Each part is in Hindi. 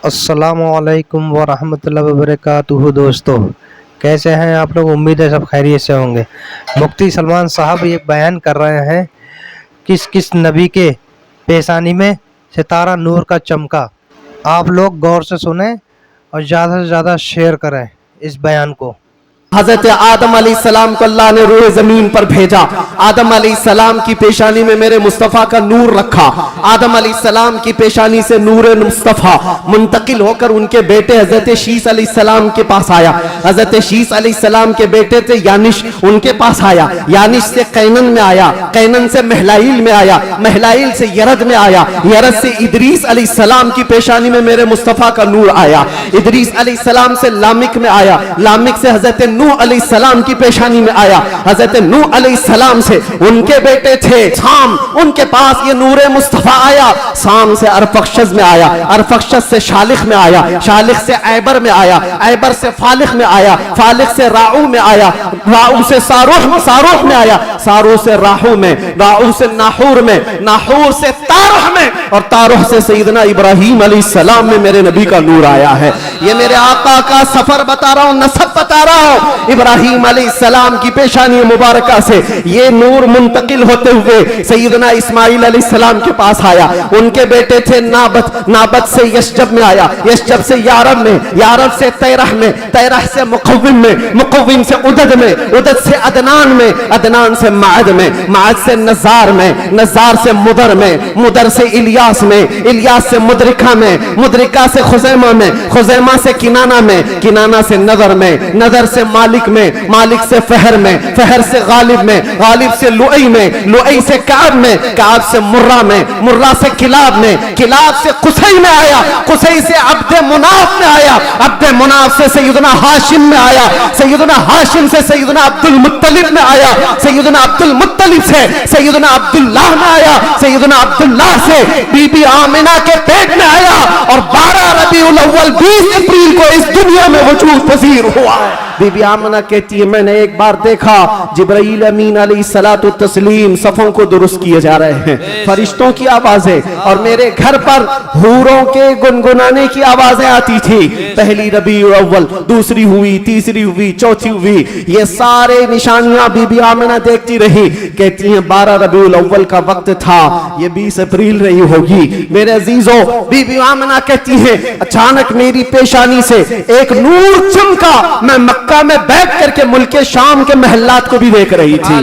अस्सलामुअलैकुम वरहमतुल्लाहि वबरकातुहू। दोस्तों, कैसे हैं आप लोग? उम्मीद है सब खैरियत से होंगे। मुफ्ती सलमान साहब ये बयान कर रहे हैं किस किस नबी के पेशानी में सितारा नूर का चमका। आप लोग गौर से सुने और ज़्यादा से ज़्यादा शेयर करें इस बयान को। हजरत आदम अलैहिस्सलाम को अल्लाह ने रूह जमीन पर भेजा। आदम अलैहिस्सलाम की पेशानी में मेरे मुस्तफ़ा का नूर रखा। आदम अलैहिस्सलाम की पेशानी से नूर मुस्तफ़ा मुंतकिल होकर उनके बेटे हजरत शीस अलैहिस्सलाम के पास आया। हजरत शीस अलैहिस्सलाम के बेटे थे यानिश, उनके पास आया। यानिश से कैनन में आया, कैनन से महलाइल में आया, महलाइल से यरद में आया, यरद से इदरीस अलैहिस्सलाम की पेशानी में मेरे मुस्तफ़ा का नूर आया। इदरीस अलैहिस्सलाम से लामिक में आया, लामिक से हजरत नूह अलैहिस्सलाम की पेशानी में आया। हजरत नूह अलैहिस्सलाम से उनके बेटे थे साम, उनके पास ये नूर मुस्तफा आया। साम से अरफक्षस में आया, अरफक्षस से शालिख में आया, शालिख से ऐबर में आया, ऐबर से फालिख में आया, फालिख से राऊ में आया, राऊ से सारूह, सारूह में आया, सारूह से राहू में, राहू से नाहूर में, नाहूर से तारुह में, और तारुह से सैयदना इब्राहीम अलैहिस्सलाम में मेरे नबी का नूर आया है। ये मेरे आका का सफर बता रहा हूं, नसब बता रहा हूं। इब्राहीम अलैहिस्सलाम की पेशानी मुबारका से ये नूर मुंतकिल होते हुए सैयदना इस्माइल अलैहिस्सलाम के पास आया। उनके बेटे थे नाबत, नाबत से यशजब में आया, यशजब से यारब में, यारब से तैरह में, तैरह से मुकव्विम में, मुकव्विम से उदद में, उदद से अदनान में, अदनान से माद में, माद से नजार में, नजार से मुदर में, मुदर से इलियास में, इलियास से मुदरिका में, मुदरिका से खुजैमा में, खुजैमा से किनाना में, किनाना से नदर में, नदर से मालिक में, मालिक से फहर में, फहर से गालिब में, गालिब से लुई में, लुई से काब में, काब से मुर्रा में, मुर्रा से किलाब में, किलाब से कुसई में आया, कुसई से अब्दे मुनाफ में आया, अब्दे मुनाफ से सैयदना हाशिम में आया, सैयदना हाशिम से सैयदना अब्दुल मुत्तलिब में आया, सैयदना अब्दुल मुत्तलिब से सैयदना अब्दुल्लाह में आया, सैयदना अब्दुल्लाह से बीबी आमिना के पेट में आया, और 12 रबीउल अव्वल 20 अप्रैल को इस दुनिया में वजूद पजीर हुआ। बीबी आमना कहती है, मैंने एक बार देखा जिब्राईल अमीन अलैहिस्सलातु तस्लीम सफों को दुरुस्त किए जा रहे हैं, फरिश्तों की आवाजें, और मेरे घर पर हूरों के गुनगुनाने की आवाजें आती थी। पहली रबीउल अव्वल, दूसरी हुई, तीसरी हुई, चौथी हुई, ये सारे निशानियां बीबी आमना देखती रही। कहती हैं 12 रबीउल अव्वल का वक्त था, ये 20 अप्रैल रही होगी। मेरे अजीजों, बीबी आमना कहती है अचानक मेरी पेशानी से एक नूर चमका। मैं मक्का में बैठ करके मुल्क शाम के महल्लात को भी देख रही थी,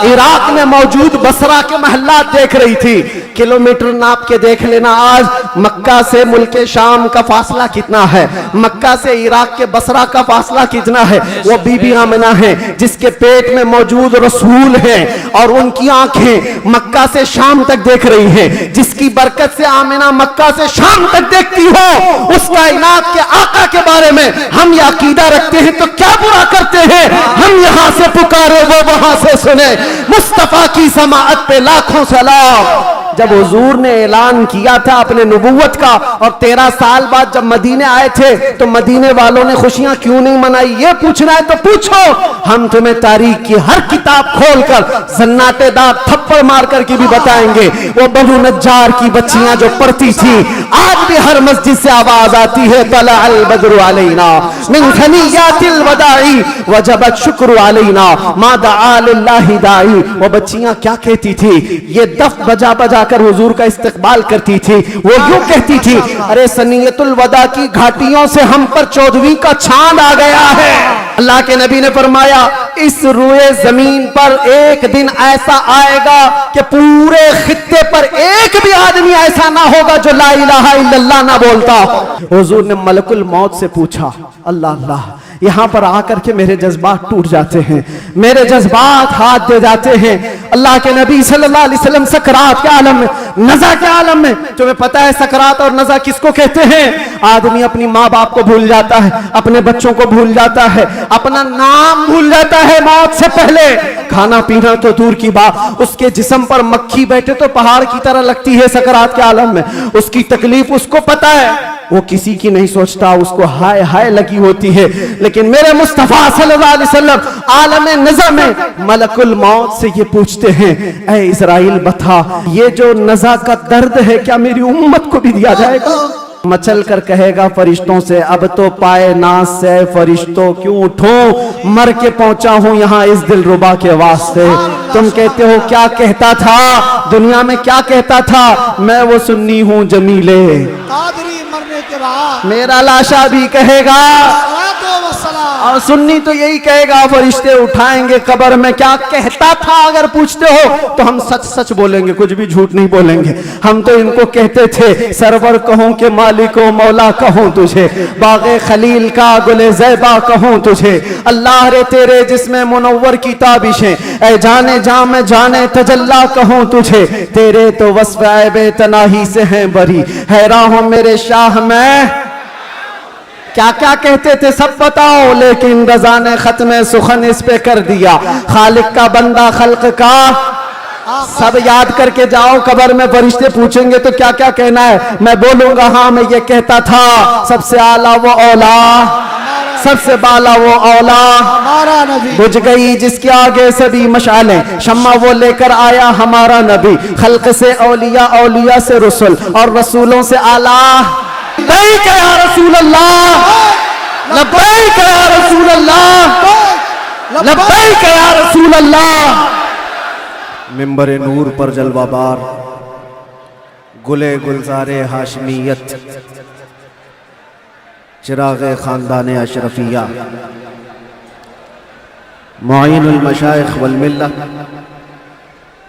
इराक में मौजूद बसरा के महल्लात देख रही थी। किलोमीटर नाप के देख लेना आज मक्का से मुल्क शाम का फासला कितना है, मक्का से इराक के बसरा का फासला कितना है। वो बीबी आमिना है जिसके पेट में मौजूद रसूल हैं, और उनकी आंखें मक्का से शाम तक देख रही हैं। जिसकी बरकत से आमिना मक्का से शाम तक देखती हो, उस कायनात के आका के बारे में हम यह अकीदा रखते हैं तो क्या बुरा करते हैं। हम यहां से पुकारे, वो वहां से सुने। मुस्तफा की समाअत पे लाखों सलाम। जब हुजूर ने ऐलान किया था अपने नबुव्वत का, और 13 साल बाद जब मदीने आए थे, तो मदीने वालों ने खुशियां क्यों नहीं मनाई? ये पूछना है तो पूछो, हम तुम्हें तारीख की हर किताब खोलकर सन्नाटेदार थप्पड़ मार करके भी बताएंगे। वो बनु नज्जार की बच्चियां जो पढ़ती थी, आज भी हर मस्जिद से आवाज आती है, तला अल बद्रु अलैना मिन सनियातिल वदाई वजबत शुक्र अलैना मा दआ लिल्लाहि दाई। वो बच्चियां क्या कहती थी? ये दफ बजा बजा कर हुजूर का इस्तकबाल करती थी। वो यूं कहती थी, अरे सनियतुल वदा की घाटियों से हम पर 14वीं का चांद आ गया है। अल्लाह के नबी ने फरमाया, इस रूए जमीन पर एक दिन ऐसा आएगा कि पूरे खित्ते पर एक भी आदमी ऐसा ना होगा जो ला इलाहा इल्लल्लाह ना बोलता। हुजूर ने मलकुल मौत से पूछा, अल्लाह अल्लाह, यहां पर आकर के मेरे जज्बात टूट जाते हैं, मेरे जज्बात हाथ दे जाते हैं। अल्लाह के नबी सल्लल्लाहु अलैहि वसल्लम सकरात के आलम में, नज़ा के आलम में, तुम्हें पता है सकरात और नज़ा किसको कहते हैं? आदमी अपनी माँ बाप को भूल जाता है, अपने बच्चों को भूल जाता है, अपना नाम भूल जाता है मौत से पहले। खाना पीना तो दूर की बात, उसके जिस्म पर मक्खी बैठे तो पहाड़ की तरह लगती है सकरात के आलम में। उसकी तकलीफ उसको पता है, वो किसी की नहीं सोचता, उसको हाय हाय लगी होती है। लेकिन मेरे मुस्तफा सल्लल्लाहु अलैहि वसल्लम आलम नज़ा में मलकुल मौत से ये पूछते हैं, ऐ इज़राइल बता, ये जो नज़ा का दर्द है क्या मेरी उम्मत को भी दिया जाएगा? मचल कर कहेगा फरिश्तों से, अब तो पाए नाज से फरिश्तों क्यों उठूं, मर के पहुंचा हूं यहां इस दिलरुबा के वास्ते। तुम कहते हो क्या कहता था दुनिया में, क्या कहता था, मैं वो सुन्नी हूं जमीले, कादरी मरने के बाद मेरा लाशा भी कहेगा, और सुन्नी तो यही कहेगा, फरिश्ते उठाएंगे कब्र में क्या कहता था। अगर पूछते हो तो हम सच सच बोलेंगे, कुछ भी झूठ नहीं बोलेंगे। हम तो इनको कहते थे सरवर कहूं के मालिको मौला कहूं तुझे, बागे खलील का गुले ज़ैबा कहूं तुझे, अल्लाह रे तेरे जिसमें मुनव्वर की ताबिशें, ऐ जाने जा में जाने तजल्ला कहूं तुझे, तेरे तो वस्फ़ ऐबे तनाही से हैं बरी, हैरान हूं मेरे शाह में। क्या क्या कहते थे सब बताओ, लेकिन रज़ा ने खत्म सुखन इस पे कर दिया, खालिक का बंदा खल्क का, सब याद करके जाओ। कब्र में फरिश्ते पूछेंगे तो क्या क्या कहना है, मैं बोलूंगा हाँ मैं ये कहता था, सबसे आला वो औला, सबसे बाला वो औला, हमारा नबी, बुझ गई जिसके आगे सभी मशालें, शम्मा वो लेकर आया हमारा नबी, खल्क से औलिया, औलिया से रसूल, और रसूलों से आला। लब्बैक या रसूल अल्लाह, लब्बैक या रसूल अल्लाह, लब्बैक या रसूल अल्लाह। मिंबर नूर पर जलवाबार गुले गुलजारे हाशमियत, चिरागे खानदान अशरफिया, मुईनुल मशाइख वल मिल्लत,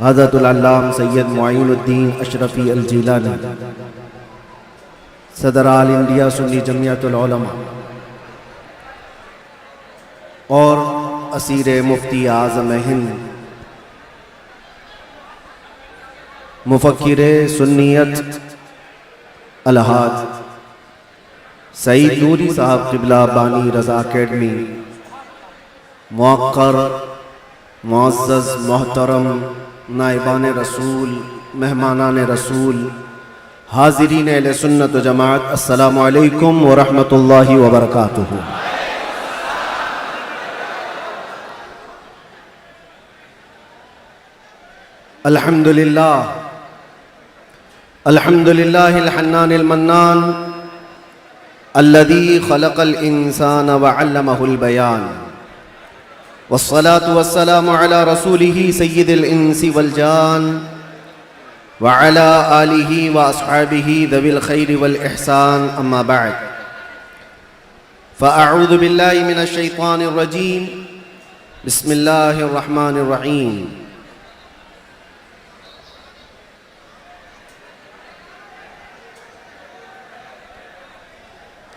हज़रतुल अल्लाम सैयद मुईनुद्दीन अशरफी अल जीलानी, सदर आल इंडिया सुन्नी जमियतुल उलमा और असीर मुफ्ती आज़म हिंद, मुफक्किर सुन्नियत अलहाज सईद नूरी साहब क़िबला बानी रज़ा अकेडमी, मुअक्कर मुअज़्ज़ज़ मोहतरम नाइबान रसूल, मेहमानान रसूल, हाज़िरीन अहले सुन्नत व जमाअत, अस्सलामु अलैकुम व रहमतुल्लाहि व बरकातुहू। अल्हम्दुलिल्लाह, अल्हम्दुलिल्लाहिल हन्नानिल मन्नान, अल्लज़ी खलक़ल इंसान व अल्लमहुल बयान, वस्सलातु वस्सलामु अला रसूलिही सय्यिदिल इंसी वल जान, व अला आलिही व अस्हाबिही दविल खैरि वल इहसान, अम्मा बअद, फ़अऊज़ु बिल्लाहि मिनश शैतानिर रजीम, बिस्मिल्लाहिर रहमानिर रहीम।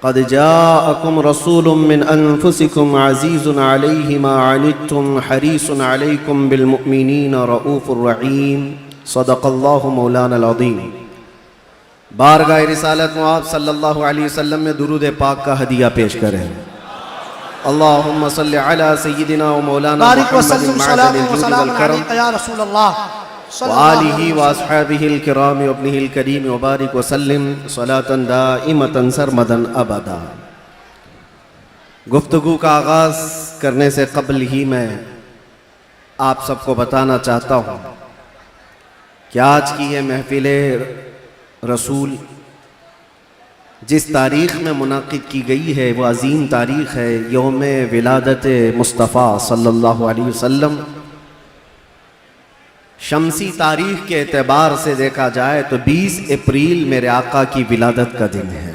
क़द जाअकुम रसूलुम मिन अनफुसिकुम अज़ीज़ुन अलैहि मा अनित्तुम हरीसुन अलैकुम बिल मुअमिनीना रऊफ़ुर रहीम, सदक़ल्लाहु मौलाना अज़ीम। बारगाह रिसालत मुआब सल्लल्लाहु अलैहि वसल्लम में दुरूद पाक का हदिया पेश करें। अल्लाहुम्मा सल्लि अला सय्यिदिना व मौलाना बारिक व मुहम्मदिन सल्लम मअदनिल सलाम व जुद सलाम वल करम अलैका या रसूल अल्लाह व आलिहि व अस्हाबिहिल किराम व इब्निहिल करीम व बारिक व सल्लिम सलातन दाइमतन सरमदन अबदा। गुफ्तगू का आगाज़ करने से कबल ही मैं आप सबको बताना चाहता हूँ कि आज की ये महफिल रसूल जिस तारीख़ में मुनाक़िद की गई है वो अज़ीम तारीख़ है, यौम विलादत मुस्तफ़ा सल्लल्लाहु अलैहि वसल्लम। शमसी तारीख़ के एतबार से देखा जाए तो 20 अप्रैल मेरे आका की विलादत का दिन है।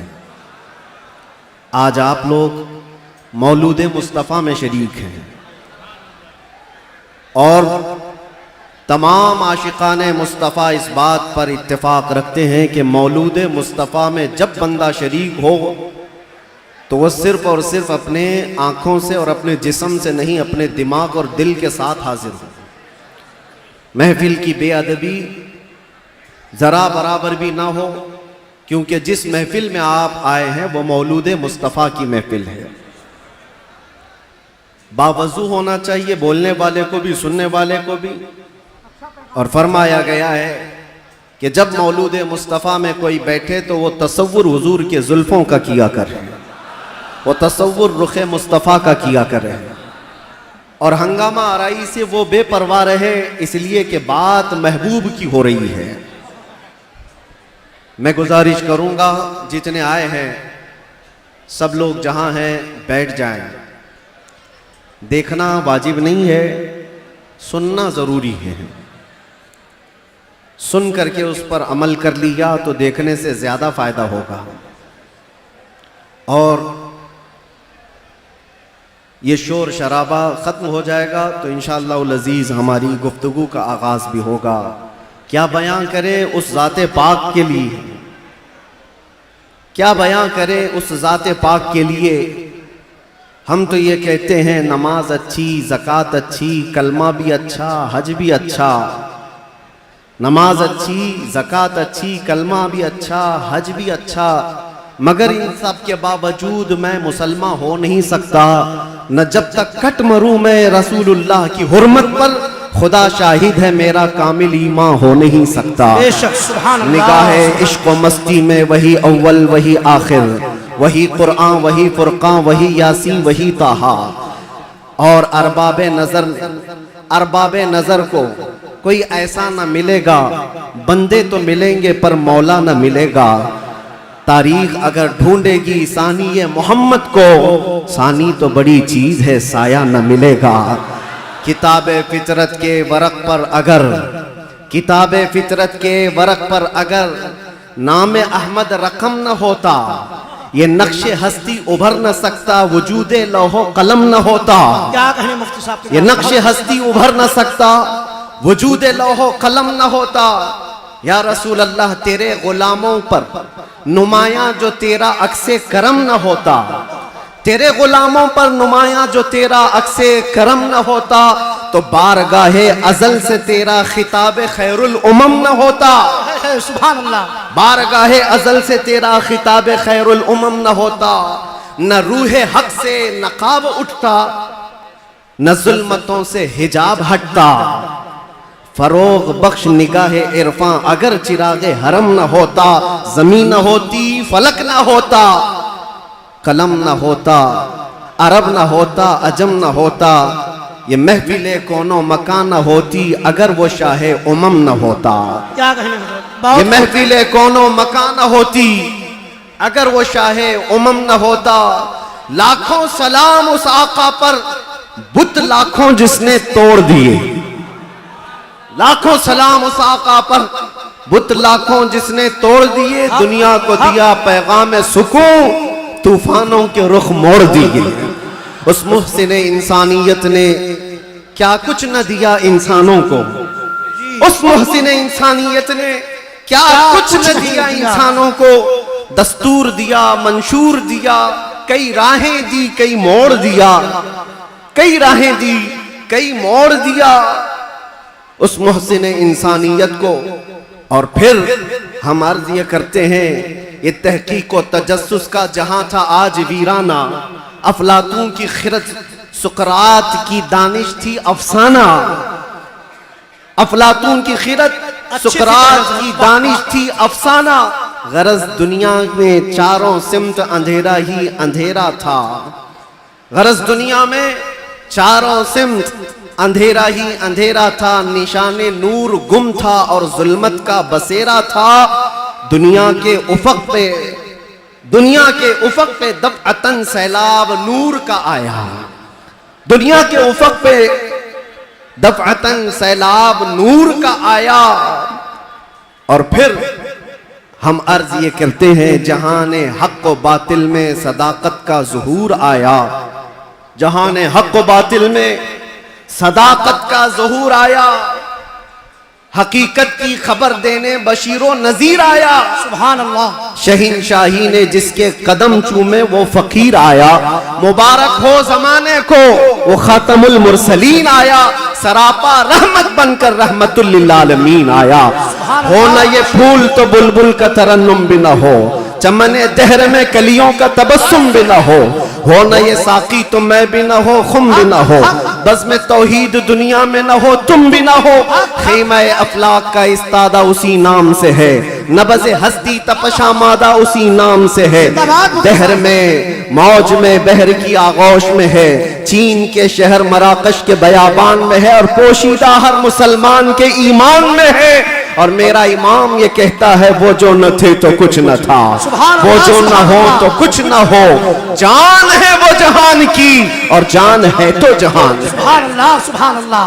आज आप लोग मौलूद मुस्तफ़ा में शरीक हैं और तमाम आशिकान मुस्तफ़ा इस बात पर इत्तेफाक रखते हैं कि मौलूद मुस्तफ़ा में जब बंदा शरीक हो तो वह सिर्फ़ और सिर्फ अपने आँखों से और अपने जिस्म से नहीं, अपने दिमाग और दिल के साथ हाजिर हो। महफिल की बेअदबी ज़रा बराबर भी ना हो, क्योंकि जिस महफिल में आप आए हैं वो मौलूद मुस्तफ़ा की महफिल है। बावजू होना चाहिए, बोलने वाले को भी सुनने वाले को भी। और फरमाया गया है कि जब मौलूद मुस्तफ़ा में कोई बैठे तो वो तसव्वुर हुजूर के जुल्फ़ों का किया करे, वो तसव्वुर रुख़ मुस्तफ़ा का किया करे, और हंगामा आराई से वो बेपरवाह रहे, इसलिए कि बात महबूब की हो रही है। मैं गुजारिश करूंगा जितने आए हैं सब लोग जहां हैं बैठ जाएं। देखना वाजिब नहीं है, सुनना जरूरी है। सुन करके उस पर अमल कर लिया तो देखने से ज्यादा फायदा होगा। और ये शोर शराबा ख़त्म हो जाएगा तो इंशाअल्लाह अज़ीज़ हमारी गुफ्तगू का आगाज़ भी होगा। क्या बयां करें उस ज़ाते पाक के लिए, क्या बयां करें उस ज़ाते पाक के लिए। हम तो ये कहते हैं नमाज अच्छी, ज़कात अच्छी, कलमा भी अच्छा, हज भी अच्छा। नमाज अच्छी, ज़कात अच्छी, कलमा भी अच्छा, हज भी अच्छा, मगर इन सब के बावजूद मैं मुसलमान हो नहीं सकता। न जब तक कट मरूं मैं रसूलुल्लाह की हुर्मत पर, खुदा शाहिद है मेरा कामिल ईमान हो नहीं सकता। बेशक सुभान अल्लाह। निगाहे इश्क व मस्ती में वही अव्वल वही आखिर, वही कुरान वही फुरकान वही यासीन वही ताहा। और अरबाबे नजर को कोई ऐसा न मिलेगा, बंदे तो मिलेंगे पर मौला न मिलेगा। तारीख अगर ढूंढेगी सानी मोहम्मद को, सानी तो बड़ी चीज है साया न मिलेगा। किताबे फितरत के वरक पर अगर, किताबे फितरत के वरक पर अगर नाम अहमद रकम न होता, ये नक्शे हस्ती उभर न सकता, वजूदे लौहो कलम न होता। क्या कहें मुफ्ती साहब, ये नक्शे हस्ती उभर न सकता, वजूदे लौहो कलम न होता। या रसूल अल्लाह तेरे गुलामों पर नुमाया जो तेरा अक्से करम न होता, तेरे गुलामों पर नुमाया जो तेरा अक्से करम न होता, तो बारगाहे अजल से तेरा खिताब खैरुल उमम न होता। सुभान अल्लाह। बारगाहे अजल से तेरा खिताब खैरुल उमम न होता। न रूहे हक से नकाब उठता, न जुल्मतों से हिजाब हटता। फरोग बख्श निगाहे इरफान अगर चिरागे हरम न होता, जमीन न होती फलक न होता, कलम न होता, अरब न होता, अजम न होता, ये महफिले कोनो मकान न होती अगर वो शाहे उमम न होता। क्या कहें, ये महफिले कोनो मकान न होती अगर वो शाहे उमम न होता। लाखों सलाम उस आका पर, बुत लाखों जिसने तोड़ दिए। लाखों सलाम उस आका पर, बुत लाखों जिसने तोड़ दिए। दुनिया को दिया पैगाम सुकून, तूफानों के रुख मोड़ दिए। उस मुहसिन इंसानियत ने क्या कुछ न दिया इंसानों को, उस मुहसिन इंसानियत ने क्या कुछ न दिया इंसानों को। दस्तूर दिया, मंशूर दिया, कई राहें दी, कई मोड़ दिया, कई राहें दी, कई मोड़ दिया उस मुहसिन इंसानियत को। और फिर हम अर्ज ये करते हैं, ये तहकीक व तजस्सुस का जहां था आज वीराना। अफलातून की खिरत, सुकरात की दानिश थी अफसाना। अफलातून की खिरत, सुकरात की दानिश थी अफसाना। गरज दुनिया में चारों सिमत अंधेरा ही अंधेरा था। गरज दुनिया में चारों सिमत अंधेरा ही अंधेरा था। निशाने नूर गुम था और जुल्मत का बसेरा था। दुनिया के उफक पे, दुनिया के उफक पे दफ़अतन सैलाब नूर का आया। दुनिया के उफक पे दफ़अतन सैलाब नूर का आया। और फिर हम अर्ज ये करते हैं, जहाने हक व बातिल में सदाकत का ज़ुहूर आया। जहाने हक व बातिल में सदाकत का ज़ुहूर आया। हकीकत की खबर देने बशीरो नजीर आया। सुभान अल्लाह। शहीनशाही ने जिसके कदम चूमे वो फकीर आया। मुबारक हो जमाने को वो खातमुल मुरसलीन आया। सरापा रहमत बनकर रहमतुल लिल आलमीन आया। हो न ये फूल तो बुलबुल का तरन्नुम भी न हो, चमने दहर में कलियों का तबस्सुम भी न हो न ये साकी तो मैं भी न हो, खुम भी न हो, बस में तौहीद दुनिया में न हो, तुम भी न हो। खैमा अफलाक का इस्तादा उसी नाम से है, नबज़ हस्ती तपशा मादा उसी नाम से है। दहर में मौज में बहर की आगोश में है, चीन के शहर मराकश के बयाबान में है, और पोशीदा हर मुसलमान के ईमान में है। और मेरा इमाम ये कहता है वो जो न थे तो कुछ न था, वो जो न हो तो कुछ न हो, जान है वो जहान की और जान है तो जहान। सुभान अल्लाह, सुभान अल्लाह।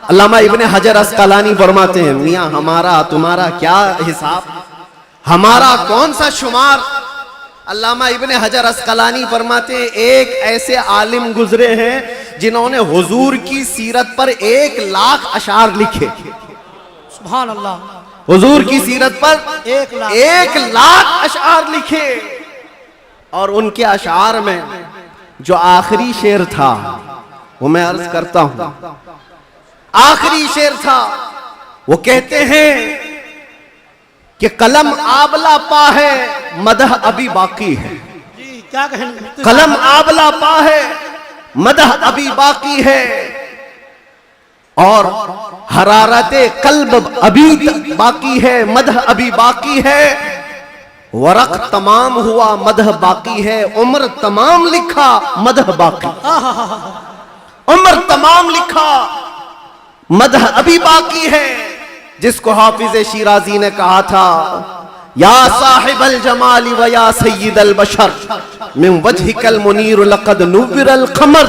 अल्लामा इब्ने हजर अस्कलानी फरमाते हैं, मियां हमारा तुम्हारा क्या हिसाब, हमारा कौन सा शुमार। अल्लामा इब्ने हजर अस्कलानी फरमाते हैं, एक ऐसे आलिम गुजरे हैं जिन्होंने हुजूर की सीरत पर 1 लाख अशार लिखे। सुभान अल्लाह। हुजूर की सीरत पर 1 लाख अशार लिखे। और उनके अशार में जो आखिरी शेर था वो मैं अर्ज करता हूं, आखिरी शेर था, वो कहते हैं कि कलम आबला पा है मदह अभी बाकी है। जी क्या कहें, कलम आबला पा है मदह अभी बाकी है, और हरारते कल्ब अभी बाकी है, मदह अभी बाकी है, वरक तमाम हुआ मदह बाकी है, उम्र तमाम लिखा मदह बाकी, उम्र तमाम लिखा मदह अभी बाकी है। जिसको हाफिज शिराजी ने कहा था, या साहिबल जमाली व या सय्यिदल बशर मिन वजहिकल मुनीर लक़द नुव्विरल क़मर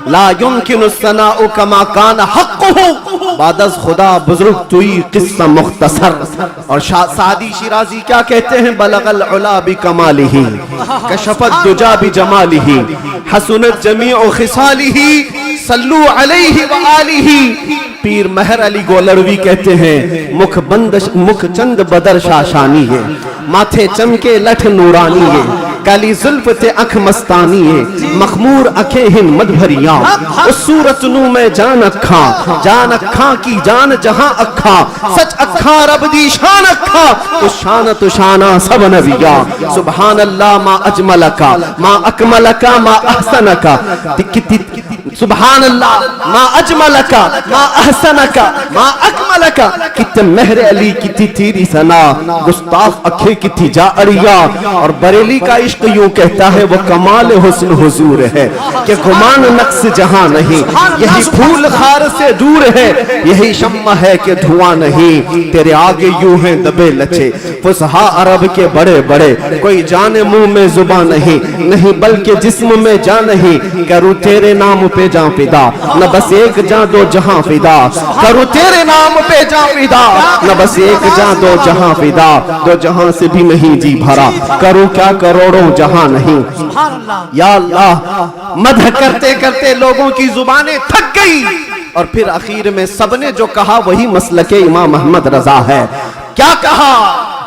ला युमकिनु सनाउ कमा कान हक़्क़ुहु बादज़ खुदा बुजुर्ग तुई क़िस्सा मुख्तसर। और सादी शिराजी क्या कहते हैं, बलगल उला बि कमालिही कशफत दुजा बि जमालिही हसनत जमीउ खिसालिही सल्लू अलैहि व आलिही। पीर महर अली गोलरवी कहते हैं, मुख चंद बदर शाशानी है, माथे चमके लठ नूरानी है, काली जुल्फ ते अख मस्तानी है, मखमूर अखे हिन मद भरिया, उस सूरत नू में जान अखा की जान जहां अखा, सच अखा रब दी शान अखा, तो शाना सब नबिया। सुभान अल्लाह मा अजमलका मा अकमलका मा अहसनका, सुभान अल्लाह मा अजमलका मा अहसनका मा अकमलका। कितने महर अली कितनी तेरी सना, गुस्ताख अखे कितनी जा अड़िया। और बरेली का इश्क यूं कहता है, वो कमाल हुस्न हुजूर है कि गुमान नक्स जहां नहीं, यही फूल खार से दूर है, यही शम्मा है कि धुआं नहीं, तेरे आगे यूं है दबे लचे फुसहा अरब के बड़े बड़े, कोई जाने मुंह में जुबां नहीं, नहीं बल्कि जिस्म में जा नहीं, करूं तेरे नाम पे जा फिदा, न बस एक जा दो जहां फिदा, करूं तेरे नाम पे जा फिदा, न बस एक जा दो जहां फिदा, दो जहां से भी नहीं जी भरा, करूं क्या करोड़ों जहां नहीं। या अल्लाह, मदह करते करते लोगों की जुबानें थक गई, और फिर आखिर में सबने जो कहा वही मसलके इमाम अहमद रजा है। क्या कहा,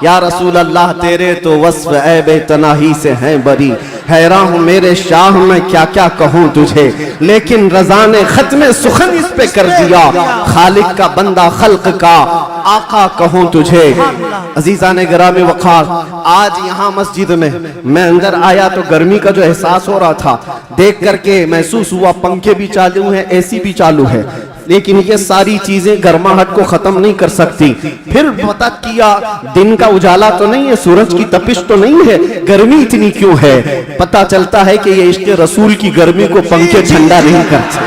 या रसूल अल्लाह तेरे तो वस्फ ऐब तनाही से हैं बरी, हैरान हूं मेरे शाह मैं क्या क्या कहूं तुझे, लेकिन रजा ने खत्म सुखन इस पे कर दिया, खालिक का बंदा खल्क का आका कहूं तुझे। अजीजा ने गिरामी वक़ार, आज यहाँ मस्जिद में मैं अंदर आया तो गर्मी का जो एहसास हो रहा था देख करके महसूस हुआ, पंखे भी चालू हैं, एसी भी चालू है, लेकिन ये सारी चीजें गर्माहट को खत्म नहीं कर सकती। फिर पता किया दिन का उजाला तो नहीं है, सूरज की तपिश तो नहीं है, गर्मी इतनी क्यों है। पता चलता है कि ये इश्क़ रसूल की गर्मी को पंखे ठंडा नहीं करते,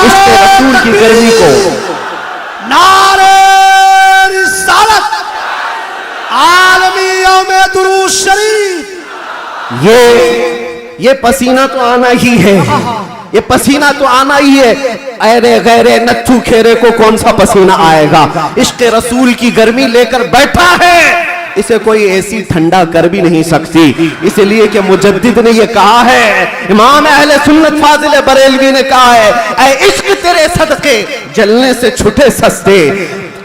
इश्क़ रसूल की गर्मी को। नारे रिसालत, आलमी यौम दुरूद शरीफ। ये पसीना तो आना ही है, ये पसीना तो आना ही है। अरे गैरे नत्थू खेरे को कौन सा पसीना आएगा, इश्क़ रसूल की गर्मी लेकर बैठा है, इसे कोई एसी ठंडा कर भी नहीं सकती। इसलिए कि मुजद्दिद ने ये कहा है, इमाम अहले सुन्नत फाजिल बरेलवी ने कहा है, ऐ इश्क़ तेरे सदके जलने से छुटे सस्ते,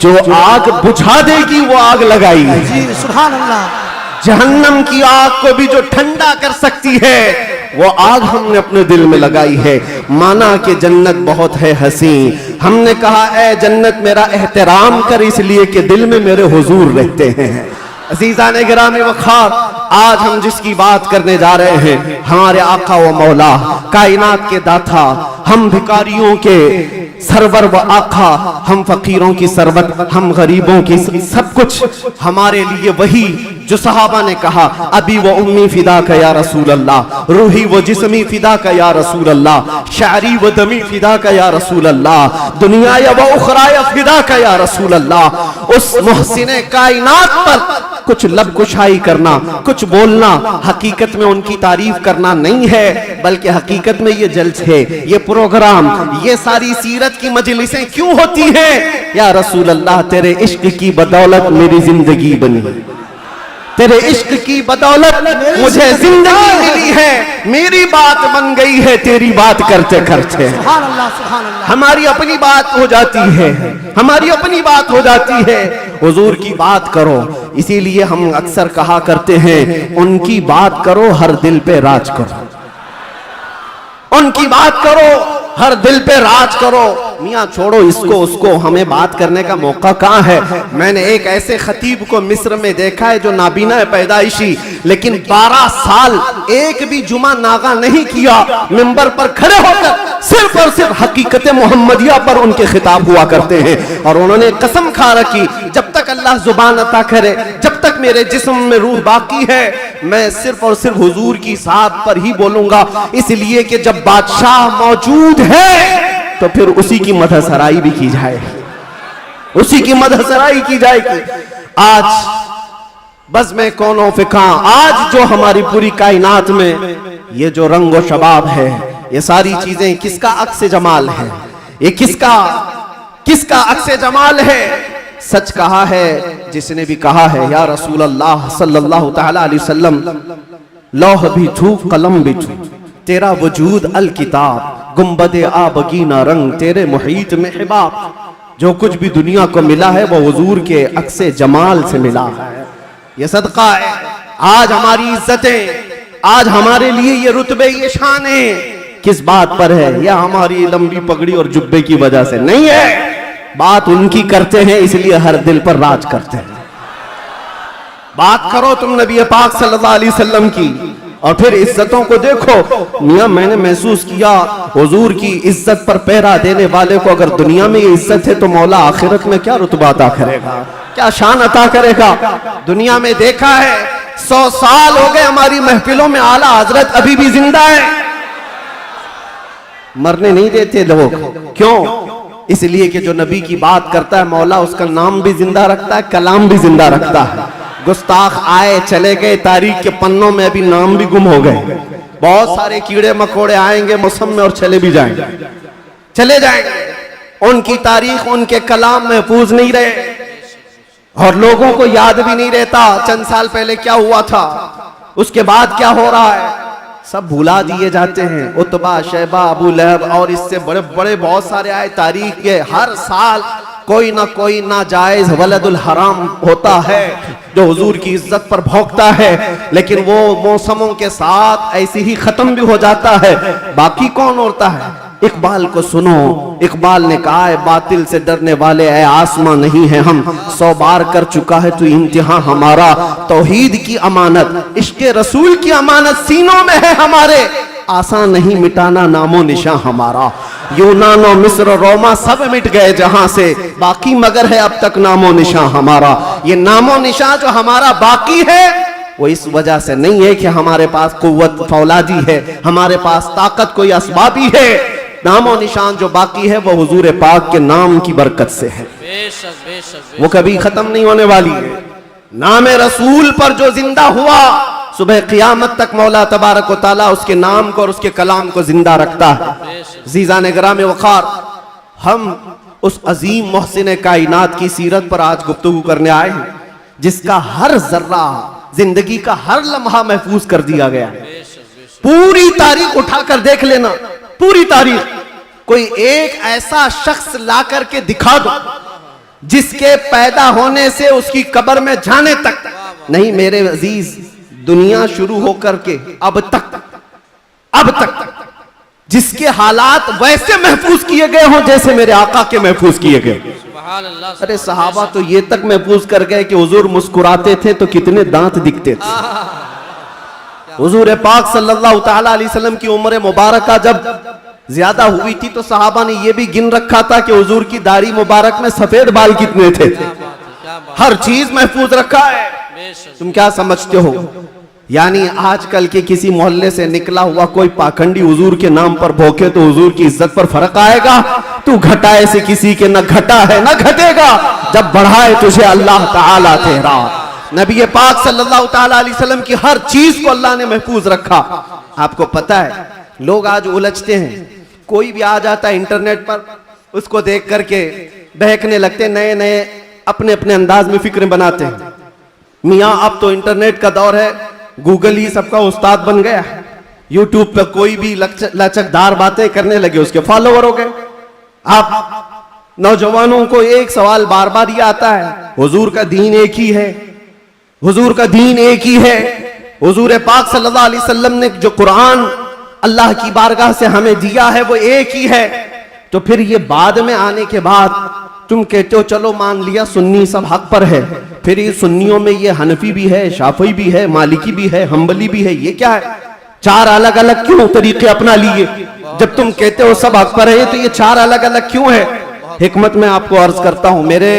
जो आग बुझा देगी वो आग लगाई। जी सुभान अल्लाह। जहन्नम की आग को भी जो ठंडा कर सकती है वो आग हमने अपने दिल में लगाई है। माना कि जन्नत बहुत है हसी, हमने कहा ऐ जन्नत मेरा एहतराम कर, इसलिए कि दिल में मेरे हुजूर रहते हैं। अजीजा ने गिरामी वक़ार, आज हम जिसकी बात करने जा रहे हैं, हमारे आका व मौला कायनात के दाता, हम भिखारियों के सरवर व आका, हम फकीरों की सरबत, हम गरीबों की सब कुछ, हमारे लिए वही जो सहाबा ने कहा अबी व उम्मी फिदा का या रसूल अल्लाह, रूही व जिस्मी फिदा का या रसूल अल्लाह, शारी व दमी फिदा का या रसूल अल्लाह, दुनिया या व उखराया फिदा का या रसूल अल्लाह। उस मुहसिने कायनात पर कुछ लब कुशाई करना, कुछ बोलना, हकीकत में उनकी तारीफ करना नहीं है, बल्कि हकीकत में ये जलसे, ये प्रोग्राम, ये सारी सीरत की मजलिसें क्यों होती हैं? या रसूल अल्लाह, तेरे इश्क की बदौलत मेरी जिंदगी बनी, तेरे इश्क की बदौलत मुझे जिंदगी मिली है, मेरी बात बन गई है तेरी बात करते करते। सुभान अल्लाह, सुभान अल्लाह। हमारी अपनी बात हो जाती है, हमारी अपनी बात हो जाती है, हुजूर की बात करो। इसीलिए हम अक्सर कहा करते हैं उनकी बात करो हर दिल पे राज करो, उनकी बात करो हर दिल पे राज करो। मियाँ छोड़ो इसको उसको, हमें बात करने का मौका कहाँ है? मैंने एक ऐसे खतीब को मिस्र में देखा है जो नाबीना है पैदाइशी, लेकिन 12 साल एक भी जुमा नागा नहीं किया, मिंबर पर खड़े होकर सिर्फ और सिर्फ हकीकत मोहम्मदिया पर उनके खिताब हुआ करते हैं। और उन्होंने कसम खा रखी जब तक अल्लाह जुबान अता करे, जब तक मेरे जिस्म में रूह बाकी है, मैं सिर्फ और सिर्फ हुजूर की साथ पर ही बोलूंगा। इसलिए कि जब बादशाह मौजूद है तो फिर उसी की मदहसराई भी की जाएगी, उसी की मदहसराई की जाएगी। आज बस में कौनो फिका, आज जो हमारी पूरी कायनात में ये जो रंगो शबाब है, ये सारी चीजें किसका अक्स जमाल है? ये किसका अक्स जमाल है? सच कहा है जिसने भी कहा है या रसूल अल्लाह सल्लल्लाहु तआला अलैहि वसल्लम, लौह भी छू कलम भी छू, तेरा वजूद अल किताब, गुम्बदे आबगीना रंग तेरे मुहीत में हिबाब। जो कुछ भी दुनिया को मिला है वो हुजूर के अक्से जमाल से मिला है। ये सदका है। आज हमारी इज्जतें, आज हमारे लिए ये रुतबे, ये शाने किस बात पर है? या हमारी लंबी पगड़ी और जुब्बे की वजह से नहीं है। बात उनकी करते हैं इसलिए हर दिल पर राज करते हैं। बात करो तुम नबी पाक सल्लल्लाहु अलैहि वसल्लम की, और फिर इज्जतों को देखो। मियां मैंने महसूस किया हुजूर की इज्जत पर पहरा देने वाले को अगर दुनिया में ये इज्जत है तो मौला आखिरत में क्या रुतबा अता करेगा, क्या शान अता करेगा। दुनिया में देखा है 100 साल हो गए हमारी महफिलों में आला हजरत अभी भी जिंदा है, मरने नहीं देते लोग। क्यों? इसलिए कि जो नबी की बात करता है मौला उसका नाम भी जिंदा रखता है, कलाम भी जिंदा रखता है। गुस्ताख आए चले गए, तारीख के पन्नों में अभी नाम भी गुम हो गए। बहुत सारे कीड़े मकोड़े आएंगे मौसम में और चले भी जाएंगे, चले जाएंगे। उनकी तारीख, उनके कलाम महफूज नहीं रहे और लोगों को याद भी नहीं रहता चंद साल पहले क्या हुआ था, उसके बाद क्या हो रहा है, सब भुला दिए जाते हैं। उतबा, शैबा, अबू लहब और इससे बड़े बड़े बहुत सारे आए तारीख के। हर साल कोई ना जायज वलदुल हराम होता है जो हुजूर की इज्जत पर भौंकता है, लेकिन वो मौसमों के साथ ऐसे ही खत्म भी हो जाता है। बाकी कौन होता है? इकबाल को सुनो, इकबाल ने कहा है बातिल से डरने वाले ऐ आसमां नहीं है हम, 100 बार कर चुका है तू इम्तिहान हमारा। तौहीद की अमानत, इश्क़े रसूल की अमानत सीनों में है हमारे, आसान नहीं मिटाना नामो निशान हमारा। यूनान और मिस्र रोमा सब मिट गए जहां से, बाकी मगर है अब तक नामो निशान हमारा। ये नामो निशान जो हमारा बाकी है वो इस वजह से नहीं है कि हमारे पास कुव्वत फौलादी है, हमारे पास ताकत कोई असबाबी है। नामो निशान जो बाकी है वो हुजूर पाक के नाम की बरकत से है, वो कभी खत्म नहीं होने वाली है। नाम रसूल पर जो जिंदा हुआ सुबह क़यामत तक मौला तबारक व तआला उसके नाम को और उसके कलाम को जिंदा रखता है। ज़ीज़ान ग्राम वक़ार, हम उस अजीम मोहसिन कायनात की सीरत पर आज गुफ्तगू करने आए हैं जिसका हर जर्रा, जिंदगी का हर लम्हा महफूज कर दिया गया है। पूरी तारीख उठाकर देख लेना, पूरी तारीख। कोई एक ऐसा शख्स ला करके दिखा दो जिसके पैदा होने से उसकी कब्र में जाने तक नहीं, मेरे अजीज, दुनिया शुरू होकर के अब तक जिसके हालात वैसे महफूज किए गए हों जैसे मेरे आका के महफूज किए गए। अरे सहाबा तो ये तक महफूज कर गए कि हुजूर मुस्कुराते थे तो कितने दांत दिखते थे। हुजूर पाक सल्लल्लाहु तआला अलैहि वसल्लम की उम्र मुबारका जब ज्यादा हुई थी तो सहाबा ने यह भी गिन रखा था कि हुजूर की दाढ़ी मुबारक में सफेद बाल कितने थे। हर चीज महफूज रखा है। तुम क्या समझते हो? यानी आजकल के किसी मोहल्ले से निकला हुआ कोई पाखंडी हुजूर के नाम पर भोंके तो हुजूर की इज्जत पर फर्क आएगा? तू घटाए से किसी के न घटा है न घटेगा, जब बढ़ाए तुझे अल्लाह ताला तेरा। नबी पाक सल्लल्लाहु ताला अलैहि वसल्लम की हर चीज को अल्लाह ने महफूज रखा। आपको पता है लोग आज उलझते हैं, कोई भी आ जाता है इंटरनेट पर, उसको देख करके बहकने लगते, नए नए अपने अपने अंदाज में फिक्र बनाते हैं। मियाँ अब तो इंटरनेट का दौर है, गूगल ही सबका उस्ताद बन गया है। यूट्यूब पे कोई भी लचकदार बातें करने लगे, उसके फॉलोवर हो गए। आप नौजवानों को एक सवाल बार बार ये आता है, हुजूर का दीन एक ही है, हुजूर का दीन एक ही है। हुजूर पाक सल्लल्लाहु अलैहि वसल्लम ने जो कुरान अल्लाह की बारगाह से हमें दिया है वो एक ही है। तो फिर ये बाद में आने के बाद तुम कहते हो चलो मान लिया सुन्नी सब हक पर है, फिर ये सुन्नियों में ये हनफी भी है, शाफी भी है, मालिकी भी है, हम्बली भी है, ये क्या है? चार अलग अलग क्यों तरीके अपना लिए? जब तुम कहते हो सब हक पर है तो ये चार अलग अलग क्यों है? हिकमत में आपको अर्ज करता हूं, मेरे